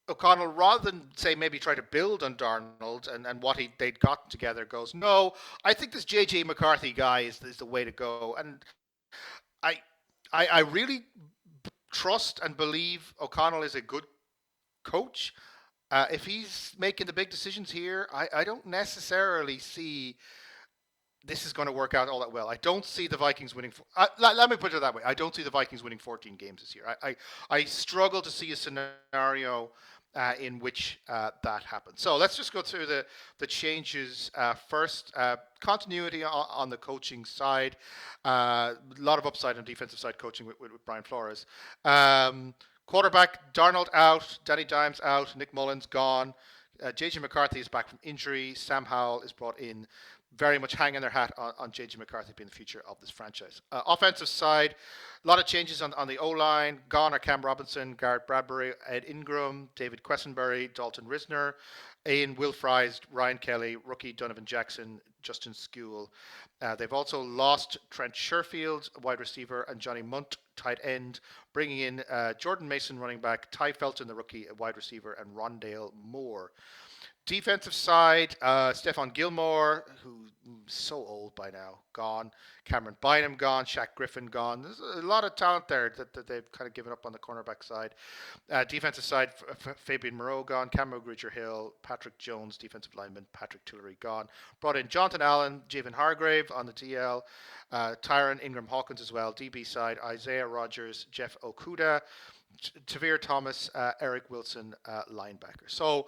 A: O'Connell, rather than say maybe try to build on Darnold and what they'd got together, goes, no, I think this JJ McCarthy guy is the way to go. And I I really trust and believe O'Connell is a good coach. If he's making the big decisions here, I don't necessarily see this is going to work out all that well. I don't see the Vikings winning. Let me put it that way. I don't see the Vikings winning 14 games this year. I struggle to see a scenario in which that happens. So let's just go through the changes first. Continuity on the coaching side. A lot of upside on defensive side coaching with Brian Flores. Quarterback Darnold out, Danny Dimes out, Nick Mullins gone. JJ McCarthy is back from injury. Sam Howell is brought in. very much hanging their hat on JJ McCarthy being the future of this franchise. Offensive side, a lot of changes on the O line. Gone are Cam Robinson, Garrett Bradbury, Ed Ingram, David Quessenberry, Dalton Risner, Ian Wilfries, Ryan Kelly, rookie Donovan Jackson, Justin Skule. They've also lost Trent Sherfield, wide receiver, and Johnny Munt, tight end, bringing in Jordan Mason, running back, Ty Felton, the rookie, wide receiver, and Rondale Moore. Defensive side, Stephon Gilmore, who's so old by now, gone. Cameron Bynum gone. Shaq Griffin gone. There's a lot of talent there that they've kind of given up on the cornerback side. Defensive side, Fabian Moreau gone. Cameron Gridger Hill, Patrick Jones, defensive lineman, Patrick Tillery gone. Brought in Jonathan Allen, Javon Hargrave on the DL, Tyron Ingram Hawkins as well. DB side, Isaiah Rogers, Jeff Okuda, Tavir Thomas, Eric Wilson, linebacker. So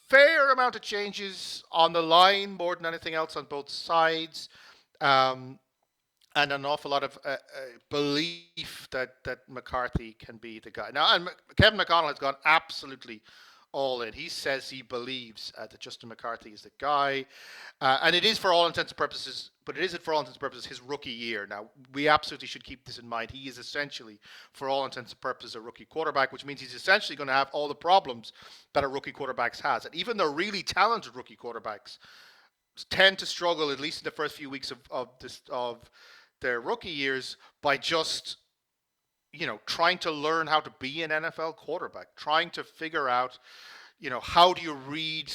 A: fair amount of changes on the line more than anything else on both sides. Um, and an awful lot of belief that McCarthy can be the guy. Now, and Kevin McConnell has gone absolutely all in. He says he believes that Justin McCarthy is the guy, and it is for all intents and purposes. But it isn't for all intents and purposes his rookie year. Now, we absolutely should keep this in mind. He is essentially, for all intents and purposes, a rookie quarterback, which means he's essentially going to have all the problems that a rookie quarterback has. And even the really talented rookie quarterbacks tend to struggle, at least in the first few weeks of their rookie years, by just trying to learn how to be an NFL quarterback, trying to figure out, how do you read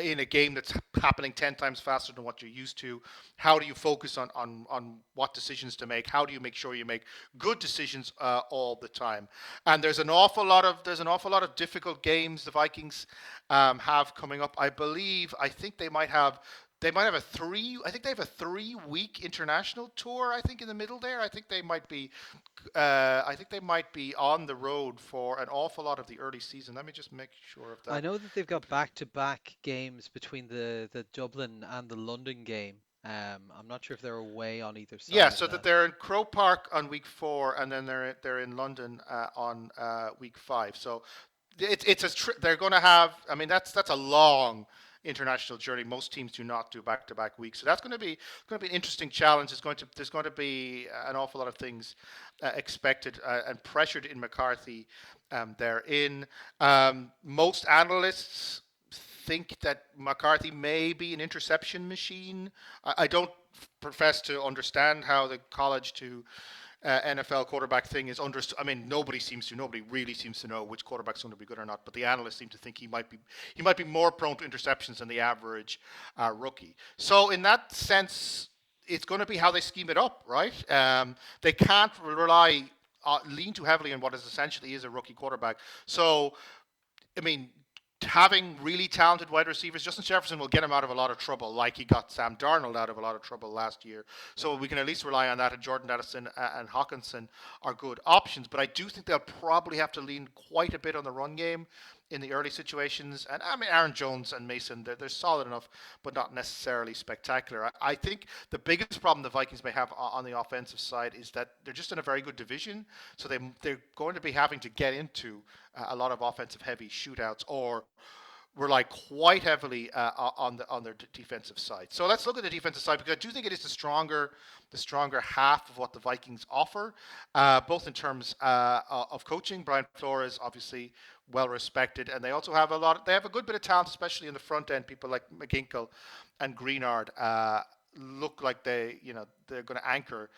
A: in a game that's happening 10 times faster than what you're used to? How do you focus on what decisions to make? How do you make sure you make good decisions all the time? And there's an awful lot of difficult games the Vikings have coming up. I think they might have a 3-week international tour. I think in the middle there. I think they might be on the road for an awful lot of the early season. Let me just make sure of
B: I
A: that.
B: know that they've got back-to-back games between the Dublin and the London game. I'm not sure if they're away on either
A: Yeah,
B: side of
A: so that
B: that.
A: they're in Crow Park on week 4, and then they're in London on week 5. So they're going to have. I mean, that's a long international journey. Most teams do not do back-to-back weeks, so that's going to be an interesting challenge. There's going to be an awful lot of things expected and pressured in McCarthy. Therein, most analysts think that McCarthy may be an interception machine. I don't profess to understand how the college to NFL quarterback thing is understood. I mean, nobody really seems to know which quarterback's going to be good or not. But the analysts seem to think he might be more prone to interceptions than the average rookie. So in that sense, it's going to be how they scheme it up, right? They can't lean too heavily on what is essentially is a rookie quarterback. So I mean, having really talented wide receivers, Justin Jefferson will get him out of a lot of trouble, like he got Sam Darnold out of a lot of trouble last year. So we can at least rely on that. And Jordan Addison and Hawkinson are good options. But I do think they'll probably have to lean quite a bit on the run game in the early situations. And I mean, Aaron Jones and Mason, they're solid enough, but not necessarily spectacular. I think the biggest problem the Vikings may have on the offensive side is that they're just in a very good division. So they're going to be having to get into a lot of offensive heavy shootouts or rely quite heavily on their defensive side. So let's look at the defensive side because I do think it is the stronger half of what the Vikings offer, both in terms of coaching. Brian Flores obviously well respected, and they also have They have a good bit of talent, especially in the front end. People like McGinkle and Greenard look like they're going to anchor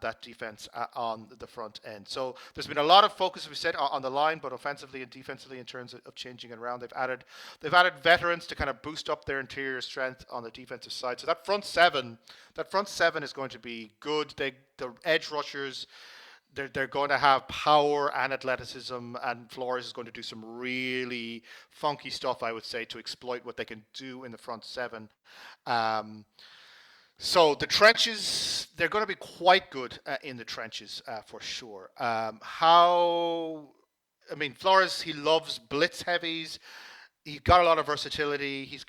A: that defense on the front end. So there's been a lot of focus, as we said, on the line, but offensively and defensively in terms of changing it around. They've added veterans to kind of boost up their interior strength on the defensive side. So that front seven is going to be good. The edge rushers. They're going to have power and athleticism, and Flores is going to do some really funky stuff, I would say, to exploit what they can do in the front seven. Um, so the trenches, they're going to be quite good in the trenches for sure. I mean, Flores, he loves blitz heavies. He's got a lot of versatility. He's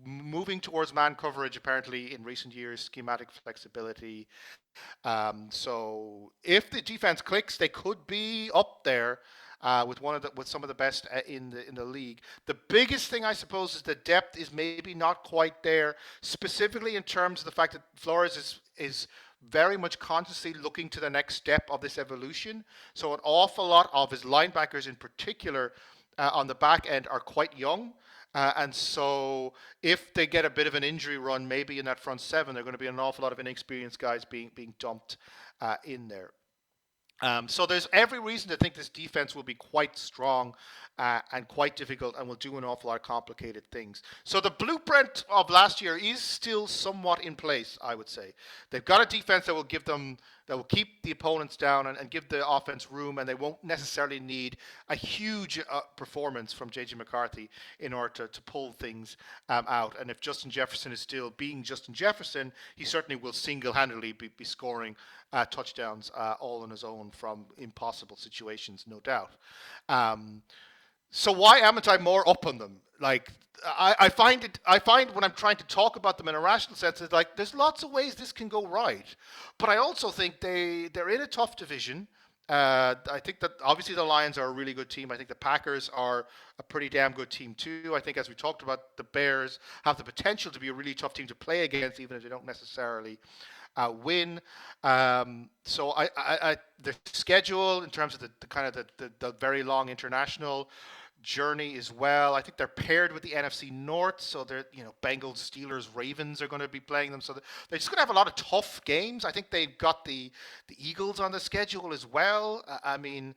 A: moving towards man coverage apparently in recent years, schematic flexibility. So if the defense clicks, they could be up there. with some of the best in the league. The biggest thing I suppose is the depth is maybe not quite there, specifically in terms of the fact that Flores is very much consciously looking to the next step of this evolution. So an awful lot of his linebackers in particular on the back end are quite young. And so, if they get a bit of an injury run, maybe in that front seven, they're going to be an awful lot of inexperienced guys being dumped in there. So there's every reason to think this defense will be quite strong and quite difficult and will do an awful lot of complicated things. So the blueprint of last year is still somewhat in place, I would say. They've got a defense that will keep the opponents down and give the offense room, and they won't necessarily need a huge performance from JJ McCarthy in order to pull things out. And if Justin Jefferson is still being Justin Jefferson, he certainly will single-handedly be scoring touchdowns all on his own from impossible situations, no doubt. Um, so why haven't I more up on them? Like I find when I'm trying to talk about them in a rational sense, it's like there's lots of ways this can go right, but I also think they're in a tough division. I think that obviously the Lions are a really good team. I think the Packers are a pretty damn good team too. I think, as we talked about, the Bears have the potential to be a really tough team to play against, even if they don't necessarily win. So the schedule in terms of the kind of the very long international journey as well. I think they're paired with the NFC North, so they're Bengals, Steelers, Ravens are going to be playing them. So they're just going to have a lot of tough games. I think they've got the Eagles on the schedule as well. I mean.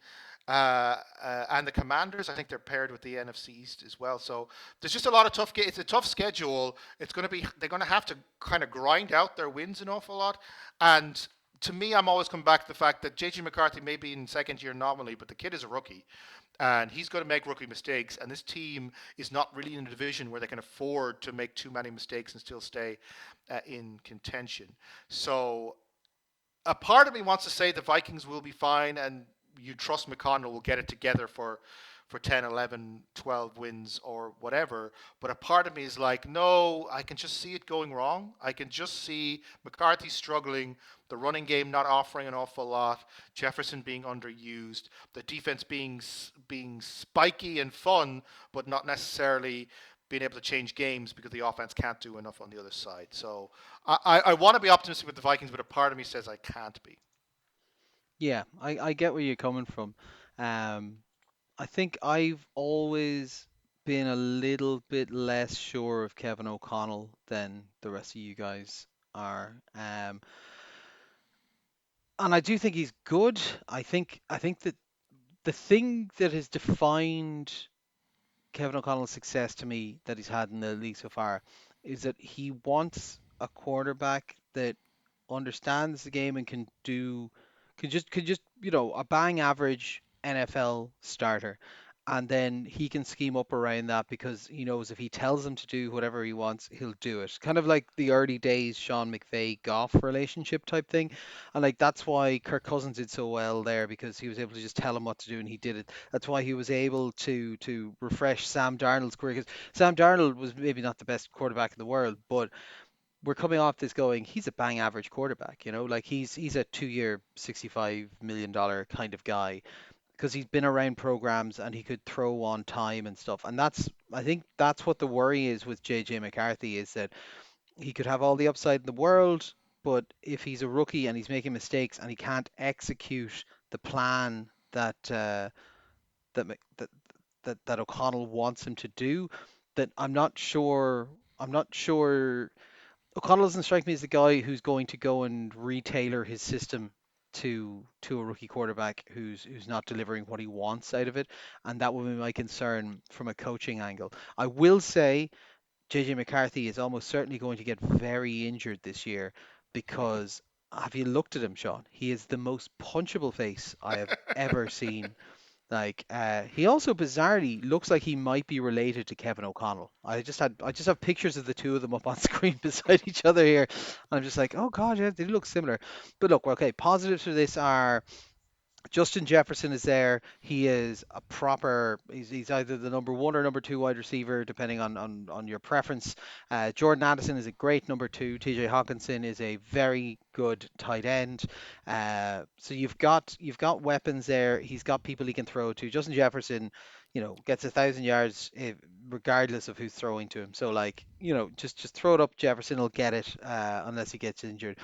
A: And the Commanders, I think they're paired with the NFC East as well. So there's just a lot of tough games. It's a tough schedule. They're going to have to kind of grind out their wins an awful lot. And to me, I'm always come back to the fact that JJ McCarthy may be in second year nominally, but the kid is a rookie, and he's going to make rookie mistakes. And this team is not really in a division where they can afford to make too many mistakes and still stay in contention. So a part of me wants to say the Vikings will be fine, and you trust McConnell will get it together for 10, 11, 12 wins or whatever. But a part of me is like, no, I can just see it going wrong. I can just see McCarthy struggling, the running game not offering an awful lot, Jefferson being underused, the defense being spiky and fun, but not necessarily being able to change games because the offense can't do enough on the other side. So I want to be optimistic with the Vikings, but a part of me says I can't be.
B: Yeah, I get where you're coming from. Um, I think I've always been a little bit less sure of Kevin O'Connell than the rest of you guys are. And I do think he's good. I think that the thing that has defined Kevin O'Connell's success to me that he's had in the league so far is that he wants a quarterback that understands the game and can just a bang average NFL starter, and then he can scheme up around that because he knows if he tells him to do whatever he wants, he'll do it. Kind of like the early days Sean McVay Goff relationship type thing, and like that's why Kirk Cousins did so well there because he was able to just tell him what to do and he did it. That's why he was able to refresh Sam Darnold's career because Sam Darnold was maybe not the best quarterback in the world, but we're coming off this going, he's a bang average quarterback, like he's a 2 year, $65 million kind of guy because he's been around programs and he could throw on time and stuff. And I think that's what the worry is with JJ McCarthy is that he could have all the upside in the world, but if he's a rookie and he's making mistakes and he can't execute the plan that that that O'Connell wants him to do, that I'm not sure. I'm not sure O'Connell doesn't strike me as the guy who's going to go and retailer his system to a rookie quarterback who's not delivering what he wants out of it, and that would be my concern from a coaching angle. I will say JJ McCarthy is almost certainly going to get very injured this year because have you looked at him, Sean? He is the most punchable face I have ever seen. Like, he also bizarrely looks like he might be related to Kevin O'Connell. I just have pictures of the two of them up on screen beside each other here. And I'm just like, oh God, yeah, they look similar. But look, okay, positives for this are Justin Jefferson is there. He is a proper. He's either the number one or number two wide receiver, depending on your preference. Jordan Addison is a great number two. T.J. Hawkinson is a very good tight end. So you've got weapons there. He's got people he can throw to. Justin Jefferson, gets 1,000 yards regardless of who's throwing to him. So like, just throw it up. Jefferson will get it unless he gets injured.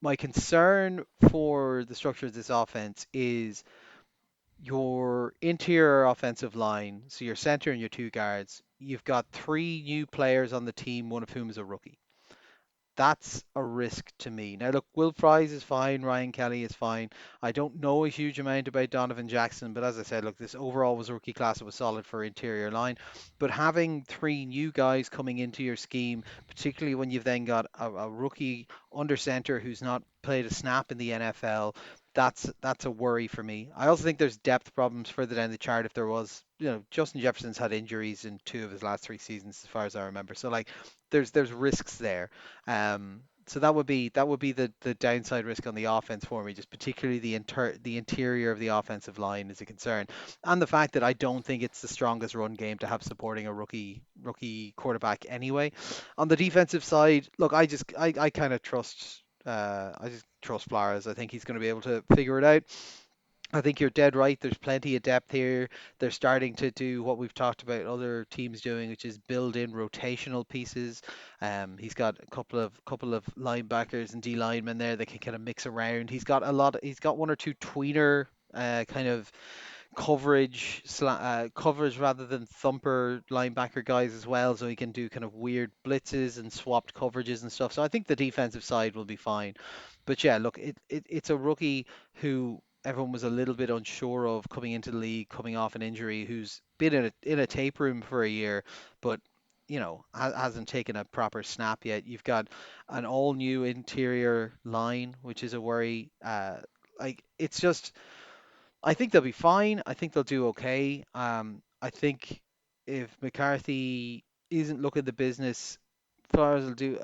B: My concern for the structure of this offense is your interior offensive line, so your center and your two guards. You've got three new players on the team, one of whom is a rookie. That's a risk to me. Now, look, Will Fries is fine. Ryan Kelly is fine. I don't know a huge amount about Donovan Jackson, but as I said, look, this overall was a rookie class that was solid for interior line. But having three new guys coming into your scheme, particularly when you've then got a rookie under center who's not played a snap in the NFL, that's a worry for me. I also think there's depth problems further down the chart. If there was, Justin Jefferson's had injuries in two of his last three seasons, as far as I remember. So like, there's risks there. So that would be the downside risk on the offense for me, just particularly the interior of the offensive line is a concern, and the fact that I don't think it's the strongest run game to have supporting a rookie quarterback anyway. On the defensive side, look, I kind of trust. I just trust Flores. I think he's going to be able to figure it out. I think you're dead right. There's plenty of depth here. They're starting to do what we've talked about other teams doing, which is build in rotational pieces. He's got a couple of linebackers and D linemen there that can kind of mix around. He's got one or two tweener kind of coverage rather than thumper linebacker guys as well, so he can do kind of weird blitzes and swapped coverages and stuff. So I think the defensive side will be fine. But yeah, look, it's a rookie who everyone was a little bit unsure of coming into the league, coming off an injury, who's been in a tape room for a year, but hasn't taken a proper snap yet. You've got an all new interior line, which is a worry. Like it's just I think they'll be fine. I think they'll do okay. I think if McCarthy isn't looking the business, Flores will do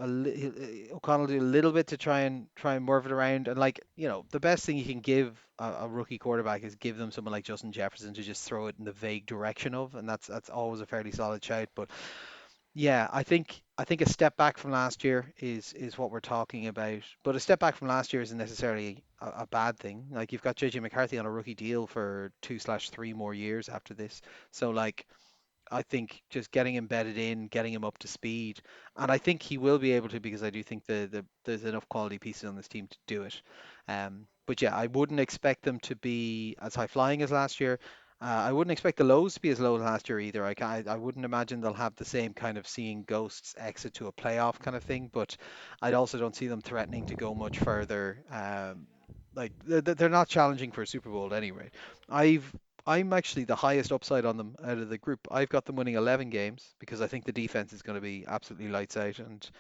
B: O'Connell will do a little bit to try and move it around. And like the best thing you can give a rookie quarterback is give them someone like Justin Jefferson to just throw it in the vague direction of, and that's always a fairly solid shout. But yeah, I think a step back from last year is what we're talking about. But a step back from last year isn't necessarily a bad thing. Like you've got JJ McCarthy on a rookie deal for 2/3 more years after this. So like I think just getting him bedded in, getting him up to speed, and I think he will be able to because I do think there's enough quality pieces on this team to do it. But yeah, I wouldn't expect them to be as high flying as last year. I wouldn't expect the lows to be as low as last year either. I wouldn't imagine they'll have the same kind of seeing ghosts exit to a playoff kind of thing, but I also don't see them threatening to go much further. Like they're not challenging for a Super Bowl at any rate. I've I'm actually the highest upside on them out of the group. I've got them winning 11 games because I think the defense is going to be absolutely lights out, and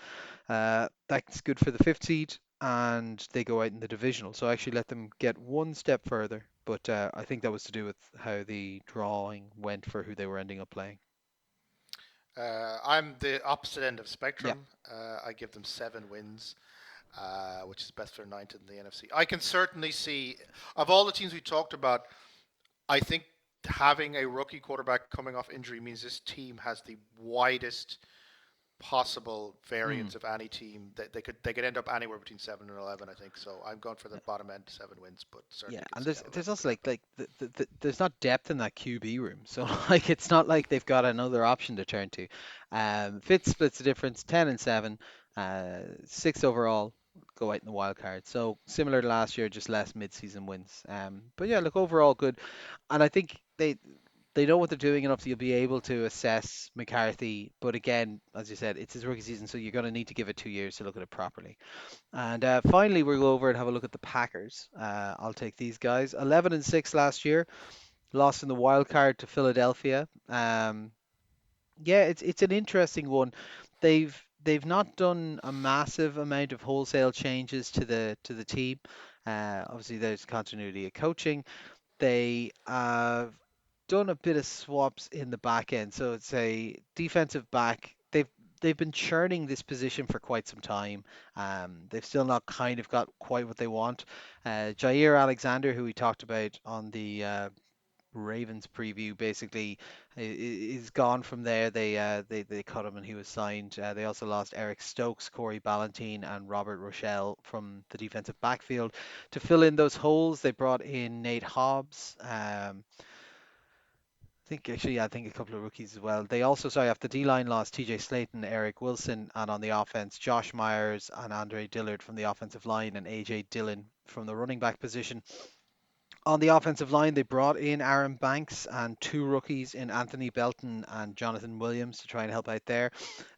B: that's good for the fifth seed, and they go out in the divisional. So I actually let them get one step further, but I think that was to do with how the drawing went for who they were ending up playing.
A: I'm the opposite end of
B: Yeah.
A: spectrum. I give them 7 wins, which is best for ninth in the NFC. I can certainly see, of all the teams we talked about, I think having a rookie quarterback coming off injury means this team has the widest possible
B: Mm.
A: variance of any team. That they could end up anywhere between 7 and 11. I think so. I'm going for the bottom end 7 wins, but
B: Yeah,
A: certainly can
B: and
A: see
B: there's
A: how
B: there's
A: 11
B: also
A: could
B: like
A: happen.
B: there's not depth in that QB room, so like it's not like they've got another option to turn to. Fitz splits the difference, 10 and 7, six overall, go out in the wild card. So similar to last year, just less mid-season wins. But yeah, look overall good, and I think they know what they're doing enough that you'll be able to assess McCarthy. But again, as you said, it's his rookie season, so you're going to need to give it 2 years to look at it properly. And finally, we'll go over and have a look at the Packers. I'll take these guys. 11-6 last year, lost in the wild card to Philadelphia. Yeah, it's an interesting one. They've not done a massive amount of wholesale changes to the team. Obviously, there's continuity of coaching. They have done a bit of swaps in the back end. So it's a defensive back. they've been churning this position for quite some time. They've still not kind of got quite what they want. Jair Alexander, who we talked about on the Ravens preview, basically is gone from there. They cut him and he was signed. They also lost Eric Stokes, Corey Ballantine, and Robert Rochelle from the defensive backfield to fill in those holes. They brought in Nate Hobbs. Think actually, yeah, I think a couple of rookies as well. They also, sorry, after D line lost TJ Slayton, Eric Wilson, and on the offense, Josh Myers and Andre Dillard from the offensive line, and AJ Dillon from the running back position. On the offensive line, they brought in Aaron Banks and two rookies in Anthony Belton and Jonathan Williams to try and help out there.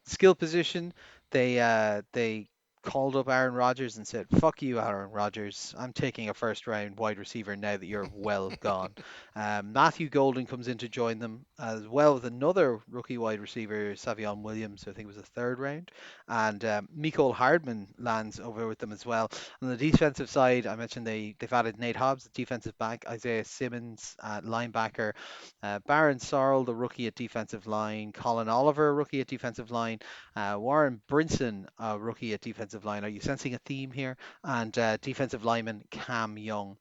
B: Skill position, they called up Aaron Rodgers and said, "Fuck you, Aaron Rodgers. I'm taking a first round wide receiver now that you're well gone." Matthew Golden comes in to join them as well with another rookie wide receiver, Savion Williams, who I think was a third round, and Mecole Hardman lands over with them as well. On the defensive side, I mentioned they've added Nate Hobbs, defensive back, Isaiah Simmons, linebacker, Baron Sorrell, the rookie at defensive line, Colin Oliver, rookie at defensive line, Warren Brinson, rookie at defensive line. Are you sensing a theme here? And defensive lineman Cam Young.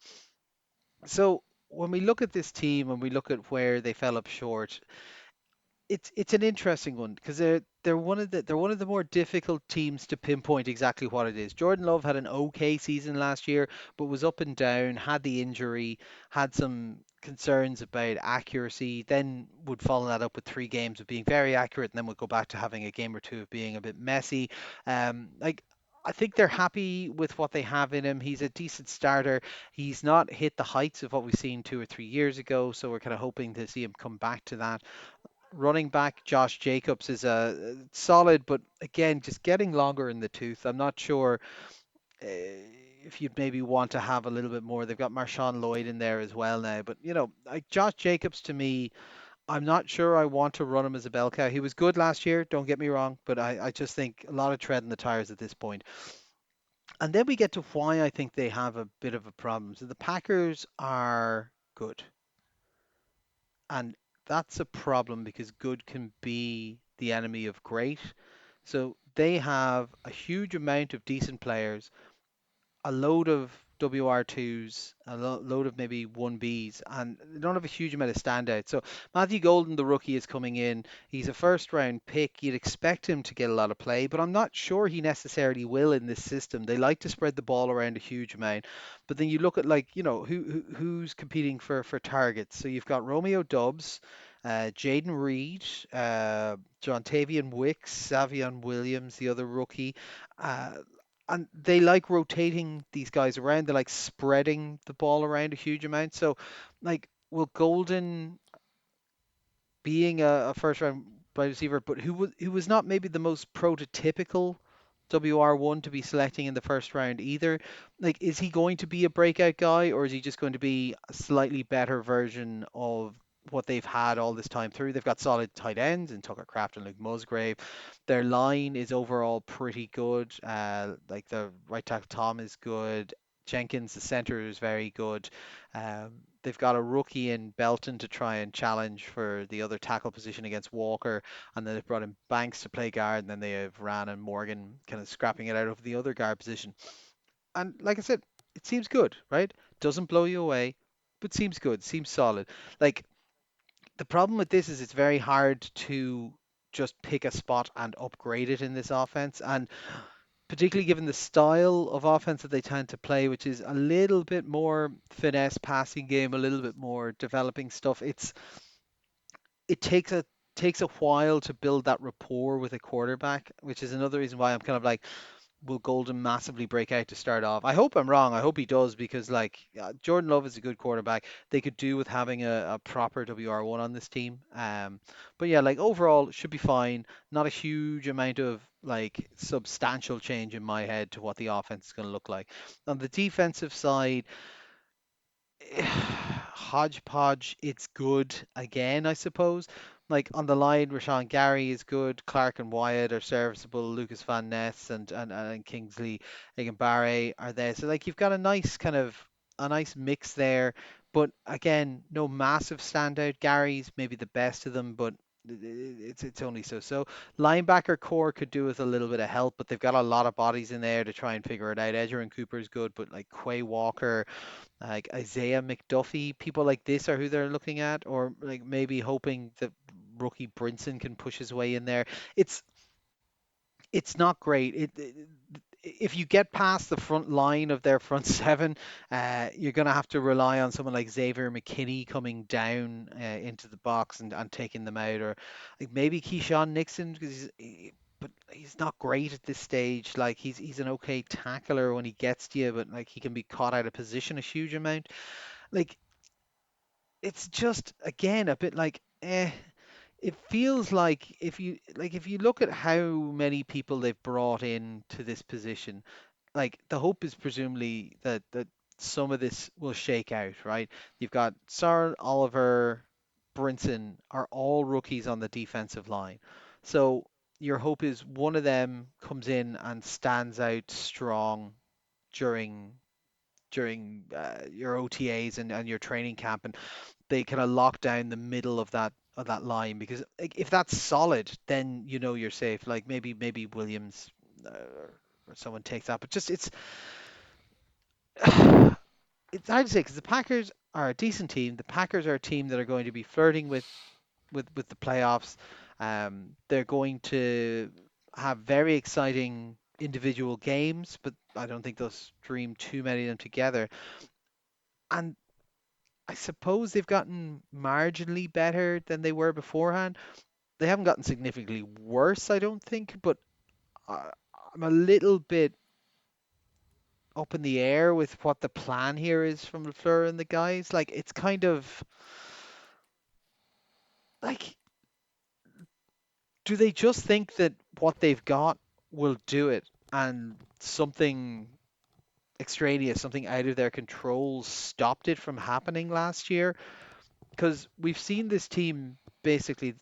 B: So when we look at this team and we look at where they fell up short, it's an interesting one because they're one of the more difficult teams to pinpoint exactly what it is. Jordan Love had an okay season last year, but was up and down, had the injury, had some concerns about accuracy, then would follow that up with 3 games of being very accurate, and then would go back to having a game or two of being a bit messy. Like I think they're happy with what they have in him. He's a decent starter. He's not hit the heights of what we've seen 2 or 3 years ago, so we're kind of hoping to see him come back to that. Running back Josh Jacobs is a solid, but again, just getting longer in the tooth. I'm not sure if you'd maybe want to have a little bit more. They've got Marshawn Lloyd in there as well now, but like Josh Jacobs to me, I'm not sure I want to run him as a bell cow. He was good last year, don't get me wrong, but I just think a lot of tread in the tires at this point. And then we get to why I think they have a bit of a problem. So the Packers are good. And that's a problem because good can be the enemy of great. So they have a huge amount of decent players, a load of WR2s, a load of maybe 1Bs, and they don't have a huge amount of standouts. So Matthew Golden, the rookie, is coming in. He's a first round pick. You'd expect him to get a lot of play, but I'm not sure he necessarily will in this system. They like to spread the ball around a huge amount. But then you look at like, who's competing for targets. So you've got Romeo Dobbs, Jaden Reed, John Tavian Wicks, Savion Williams, the other rookie. Uh, and they like rotating these guys around. They like spreading the ball around a huge amount. So, like, will Golden being a first round wide receiver, but who was not maybe the most prototypical WR1 to be selecting in the first round either. Like, is he going to be a breakout guy, or is he just going to be a slightly better version of what they've had all this time through? They've got solid tight ends in Tucker Craft and Luke Musgrave. Their line is overall pretty good. Like the right tackle Tom is good. Jenkins, the center, is very good. They've got a rookie in Belton to try and challenge for the other tackle position against Walker, and then they've brought in Banks to play guard, and then they have Ran and Morgan kind of scrapping it out of the other guard position. And like I said, it seems good, right? Doesn't blow you away, but seems good, seems solid. Like the problem with this is it's very hard to just pick a spot and upgrade it in this offense, and particularly given the style of offense that they tend to play, which is a little bit more finesse passing game, a little bit more developing stuff. It takes a while to build that rapport with a quarterback, which is another reason why I'm kind of like, will Golden massively break out to start off? I hope I'm wrong. I hope he does because like Jordan Love is a good quarterback. They could do with having a proper WR1 on this team. But yeah, like overall should be fine. Not a huge amount of like substantial change in my head to what the offense is going to look like. On the defensive side, hodgepodge, it's good again, I suppose. Like on the line, Rashawn Gary is good. Clark and Wyatt are serviceable. Lucas Van Ness and Kingsley Eganbare are there. So like you've got a nice mix there. But again, no massive standout. Gary's maybe the best of them, but It's only so so. Linebacker core could do with a little bit of help, but they've got a lot of bodies in there to try and figure it out. Edger and Cooper is good, but like Quay Walker, like Isaiah McDuffie, people like this are who they're looking at, or like maybe hoping that rookie Brinson can push his way in there. It's it's not great. If you get past the front line of their front seven, you're going to have to rely on someone like Xavier McKinney coming down into the box and taking them out, or like maybe Keyshawn Nixon because but he's not great at this stage. Like he's an okay tackler when he gets to you, but like he can be caught out of position a huge amount. Like it's just again a bit like it feels like if you look at how many people they've brought in to this position, like the hope is presumably that some of this will shake out, right? You've got Sar, Oliver, Brinson are all rookies on the defensive line. So your hope is one of them comes in and stands out strong during your OTAs and your training camp, and they kind of lock down the middle of that line because like, if that's solid, then you know you're safe. Like maybe Williams or someone takes that, but just it's hard to say because the Packers are a decent team. The Packers are a team that are going to be flirting with the playoffs. They're going to have very exciting individual games, but I don't think they'll stream too many of them together. And I suppose they've gotten marginally better than they were beforehand. They haven't gotten significantly worse, I don't think, but uh, I'm a little bit up in the air with what the plan here is from LeFleur and the guys. Like it's kind of like, do they just think that what they've got will do it, and something extraneous, something out of their control stopped it from happening last year? Because we've seen this team basically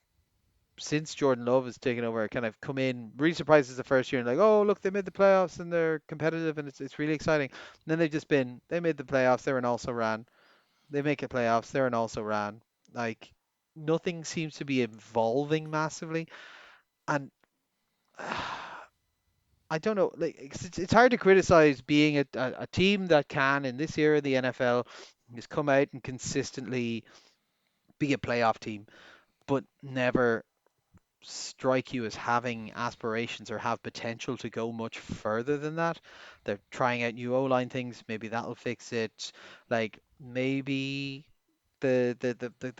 B: since Jordan Love has taken over, kind of come in really surprised as the first year and like, oh look, they made the playoffs and they're competitive and it's really exciting. And then they've just been they made the playoffs, they're an also ran. They make it playoffs, they're an also ran. Like nothing seems to be evolving massively, and I don't know. Like it's hard to criticize being a team that can in this era of the NFL just come out and consistently be a playoff team, but never strike you as having aspirations or have potential to go much further than that. They're trying out new O-line things. Maybe that'll fix it. Like maybe the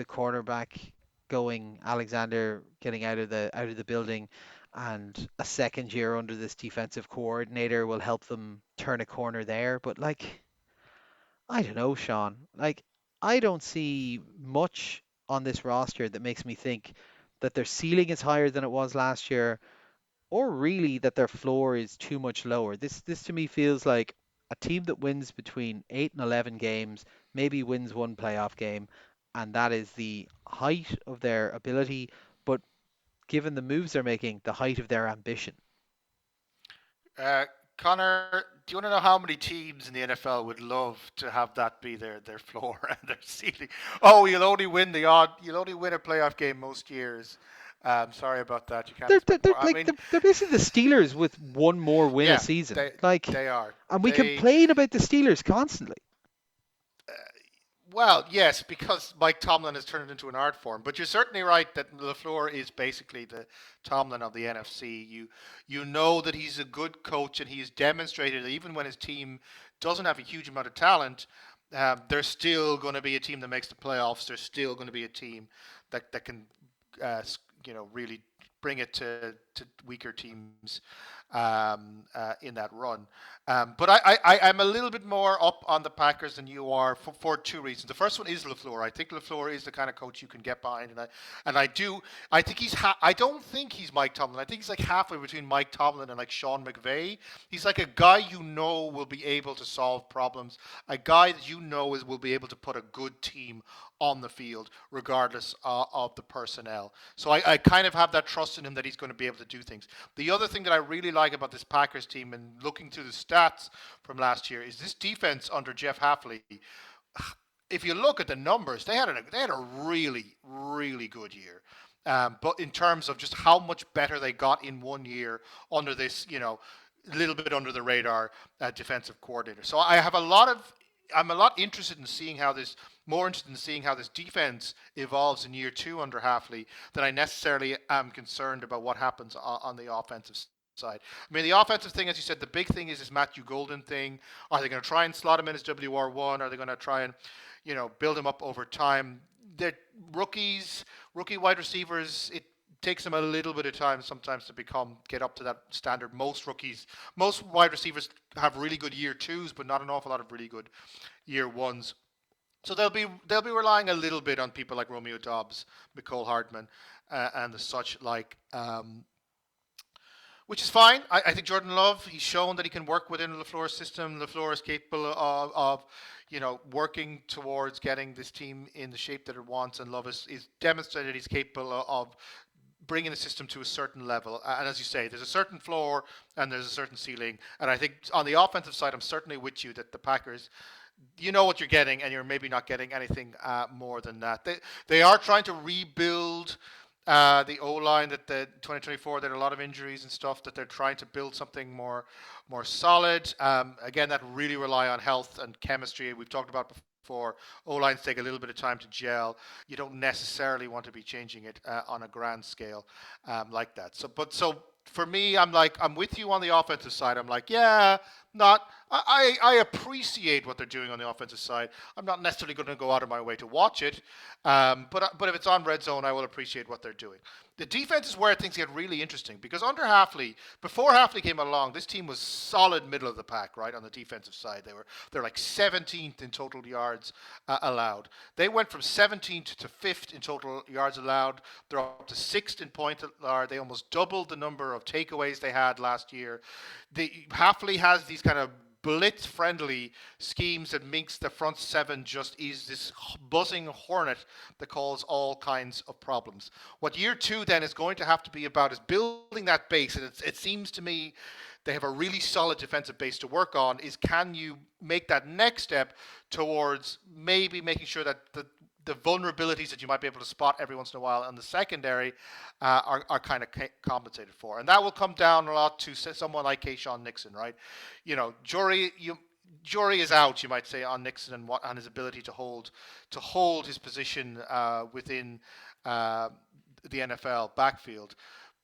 B: cornerback going Alexander getting out of the building and a second year under this defensive coordinator will help them turn a corner there. But like I don't know, Sean. Like I don't see much on this roster that makes me think that their ceiling is higher than it was last year, or really that their floor is too much lower. This to me feels like a team that wins between 8 and 11 games, maybe wins one playoff game, and that is the height of their ability. But given the moves they're making, the height of their ambition.
A: Uh, Connor, do you want to know how many teams in the NFL would love to have that be their floor and their ceiling? Oh, you'll only win a playoff game most years. Sorry about that. You can't expect
B: They're
A: more. I
B: like
A: mean,
B: they're basically the Steelers with one more win a
A: yeah,
B: season.
A: they
B: Like,
A: they are.
B: and we
A: They
B: complain about the Steelers constantly.
A: Well, yes, because Mike Tomlin has turned it into an art form. But you're certainly right that LeFleur is basically the Tomlin of the NFC. You know that he's a good coach, and he's demonstrated that even when his team doesn't have a huge amount of talent, they're still going to be a team that makes the playoffs. They're still going to be a team that can, really bring it to weaker teams in that run. But I'm a little bit more up on the Packers than you are for two reasons. The first one is LeFleur. I think LeFleur is the kind of coach you can get behind, I think I don't think he's Mike Tomlin. I think he's like halfway between Mike Tomlin and like Sean McVay. He's like a guy you know will be able to solve problems, a guy that you know is will be able to put a good team on the field, regardless of the personnel. So I kind of have that trust in him that he's going to be able to do things. The other thing that I really like about this Packers team, and looking through the stats from last year, is this defense under Jeff Hafley. If you look at the numbers, they had a really really good year. But in terms of just how much better they got in 1 year under this, a little bit under the radar defensive coordinator. So I'm a lot interested in seeing how this, more interested in seeing how this defense evolves in year two under Halfley than I necessarily am concerned about what happens on the offensive side. I mean, the offensive thing, as you said, the big thing is this Matthew Golden thing. Are they going to try and slot him in as WR1? Are they going to try and, build him up over time? They're rookies, rookie wide receivers. It takes them a little bit of time sometimes to get up to that standard. Most wide receivers have really good year twos, but not an awful lot of really good year ones. So they'll be relying a little bit on people like Romeo Dobbs, McCole Hardman, and the such like. Which is fine. I think Jordan Love, he's shown that he can work within the LeFleur system. LeFleur is capable of working towards getting this team in the shape that it wants, and Love is demonstrated he's capable of bringing the system to a certain level. And as you say, there's a certain floor and there's a certain ceiling. And I think on the offensive side, I'm certainly with you that the Packers, you know what you're getting, and you're maybe not getting anything more than that. They are trying to rebuild the O line that the 2024 there are a lot of injuries and stuff that they're trying to build something more solid. Again, that really rely on health and chemistry. We've talked about before. O lines take a little bit of time to gel. You don't necessarily want to be changing it on a grand scale like that. So for me, I'm with you on the offensive side. I'm like, yeah, not. I appreciate what they're doing on the offensive side. I'm not necessarily going to go out of my way to watch it, but if it's on red zone, I will appreciate what they're doing. The defense is where things get really interesting because under Halfley, before Halfley came along, this team was solid middle of the pack, right on the defensive side. They're like 17th in total yards allowed. They went from 17th to 5th in total yards allowed. They're up to 6th in points allowed. They almost doubled the number of takeaways they had last year. Halfley has these kind of blitz friendly schemes that makes the front seven just is this buzzing hornet that causes all kinds of problems. What year two then is going to have to be about is building that base, and it seems to me they have a really solid defensive base to work on. Is can you make that next step towards maybe making sure that the vulnerabilities that you might be able to spot every once in a while in the secondary are kind of compensated for. And that will come down a lot to someone like Keyshawn Nixon, right? Jury is out, you might say, on Nixon and on his ability to hold his position within the NFL backfield.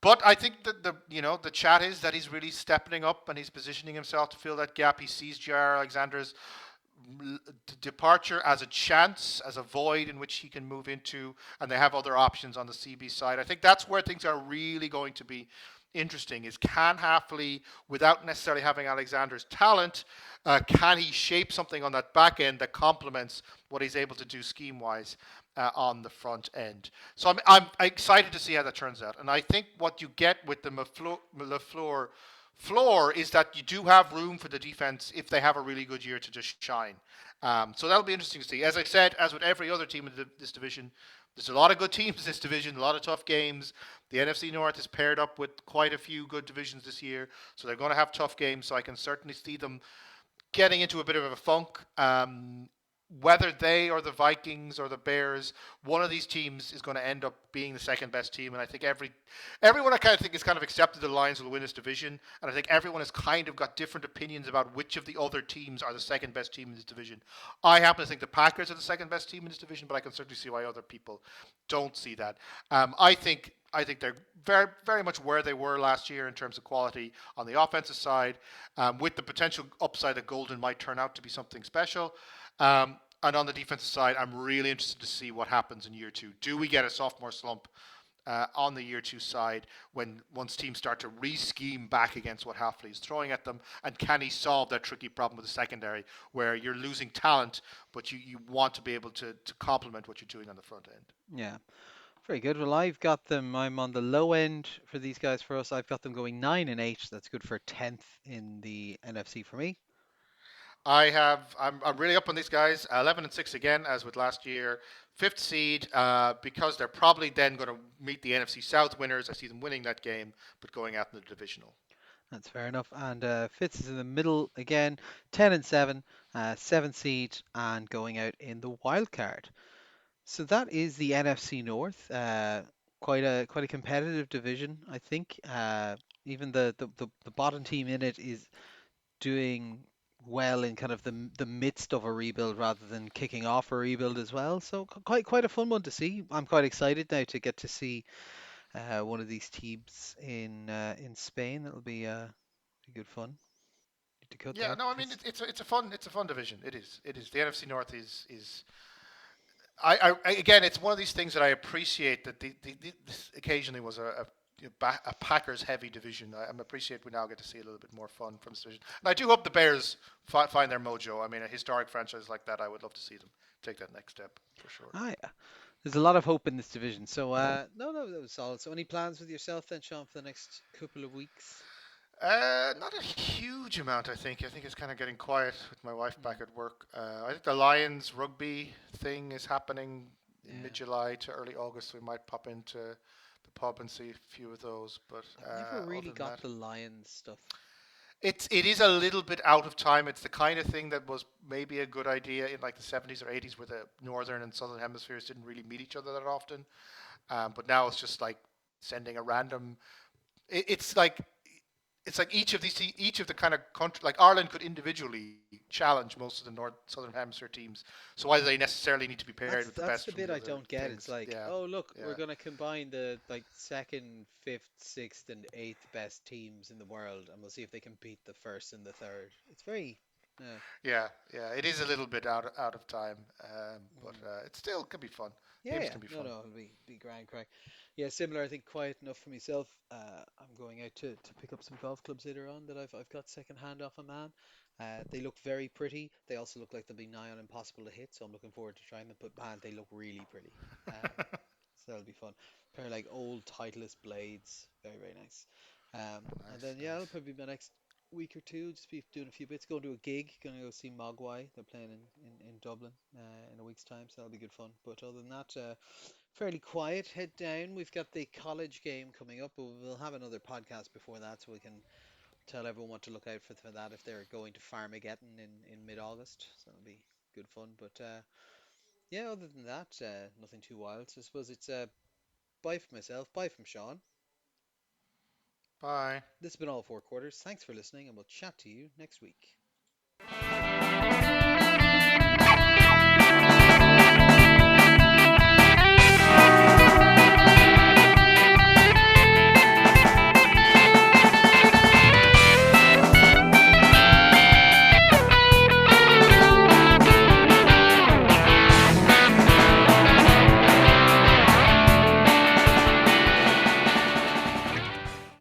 A: But I think that the chat is that he's really stepping up and he's positioning himself to fill that gap. He sees J.R. Alexander's departure as a chance, as a void in which he can move into, and they have other options on the CB side. I think that's where things are really going to be interesting. Is can Halfley, without necessarily having Alexander's talent, can he shape something on that back end that complements what he's able to do scheme wise on the front end? So I'm excited to see how that turns out, and I think what you get with the LeFleur floor is that you do have room for the defense if they have a really good year to just shine. So that'll be interesting to see. As I said, as with every other team in this division, there's a lot of good teams in this division, a lot of tough games. The NFC North is paired up with quite a few good divisions this year, so they're going to have tough games. So I can certainly see them getting into a bit of a funk. Whether they or the Vikings or the Bears, one of these teams is going to end up being the second best team. And I think everyone I kind of think has kind of accepted the Lions will win this division. And I think everyone has kind of got different opinions about which of the other teams are the second best team in this division. I happen to think the Packers are the second best team in this division, but I can certainly see why other people don't see that. I think they're very, very much where they were last year in terms of quality on the offensive side, with the potential upside that Golden might turn out to be something special. And on the defensive side, I'm really interested to see what happens in year two. Do we get a sophomore slump on the year two side once teams start to re-scheme back against what Halfley is throwing at them? And can he solve that tricky problem with the secondary where you're losing talent, but you want to be able to complement what you're doing on the front end?
B: Yeah, very good. Well, I've got them. I'm on the low end for these guys. For us, I've got them going 9-8. That's good for 10th in the NFC for me.
A: I'm really up on these guys. 11-6 again, as with last year. Fifth seed, because they're probably then going to meet the NFC South winners. I see them winning that game, but going out in the divisional.
B: That's fair enough. And Fitz is in the middle again, 10-7, 7 seed, and going out in the wild card. So that is the NFC North. quite a competitive division, I think. Even the bottom team in it is doing well in kind of the midst of a rebuild rather than kicking off a rebuild as well. So quite a fun one to see. I'm quite excited now to get to see one of these teams in Spain. That'll be good fun. Need to cut
A: Yeah,
B: there
A: no, I mean
B: because
A: it's a fun division. It is. The NFC North is again, it's one of these things that I appreciate that this occasionally was a Packers heavy division. I appreciate we now get to see a little bit more fun from this division, and I do hope the Bears find their mojo. I mean, a historic franchise like that, I would love to see them take that next step for sure.
B: yeah, there's a lot of hope in this division. So no, that was solid. So any plans with yourself then, Sean, for the next couple of weeks?
A: Not a huge amount, I think. I think it's kind of getting quiet with my wife back
B: Mm,
A: at work. I think the Lions rugby thing is happening in
B: yeah,
A: mid-July to early August. So we might pop into the pub and see a few of those. But
B: I've never
A: other
B: really
A: than
B: got
A: that,
B: the Lions stuff.
A: it is a little bit out of time. It's the kind of thing that was maybe a good idea in like the 70s or 80s, where the northern and southern hemispheres didn't really meet each other that often. But now it's just like sending a random. It's like each of the kind of country, like Ireland could individually challenge most of the north southern hemisphere teams. So why do they necessarily need to be paired with the
B: That's
A: best
B: the
A: from
B: bit
A: the
B: I
A: other
B: don't get. It's
A: things?
B: like,
A: Yeah,
B: oh look, we're
A: yeah,
B: gonna combine the like second, fifth, sixth, and eighth best teams in the world, and we'll see if they can beat the first and the third. It's very,
A: yeah, yeah. It is a little bit out of time, but
B: mm.
A: it still can be fun.
B: Yeah,
A: Games
B: yeah.
A: can be
B: No,
A: fun.
B: no, it'll be grand crack. Yeah, similar. I think quiet enough for myself. I'm going out to pick up some golf clubs later on that I've got second hand off a man. They look very pretty. They also look like they'll be nigh on impossible to hit, so I'm looking forward to trying them. But man, they look really pretty. So that'll be fun. Pair of like old Titleist blades, very very nice. And
A: Nice,
B: then yeah, it'll
A: nice.
B: probably be my next week or two. Just be doing a few bits. Going to a gig. Going to go see Mogwai. They're playing in Dublin in a week's time, so that'll be good fun. But other than that, fairly quiet. Head down. We've got the college game coming up, but we'll have another podcast before that, so we can tell everyone what to look out for that if they're going to Farmageddon in mid-August. So that'll be good fun. But yeah, other than that, nothing too wild. So I suppose it's bye from myself, bye from Sean.
A: Bye.
B: This has been all four quarters. Thanks for listening, and we'll chat to you next week.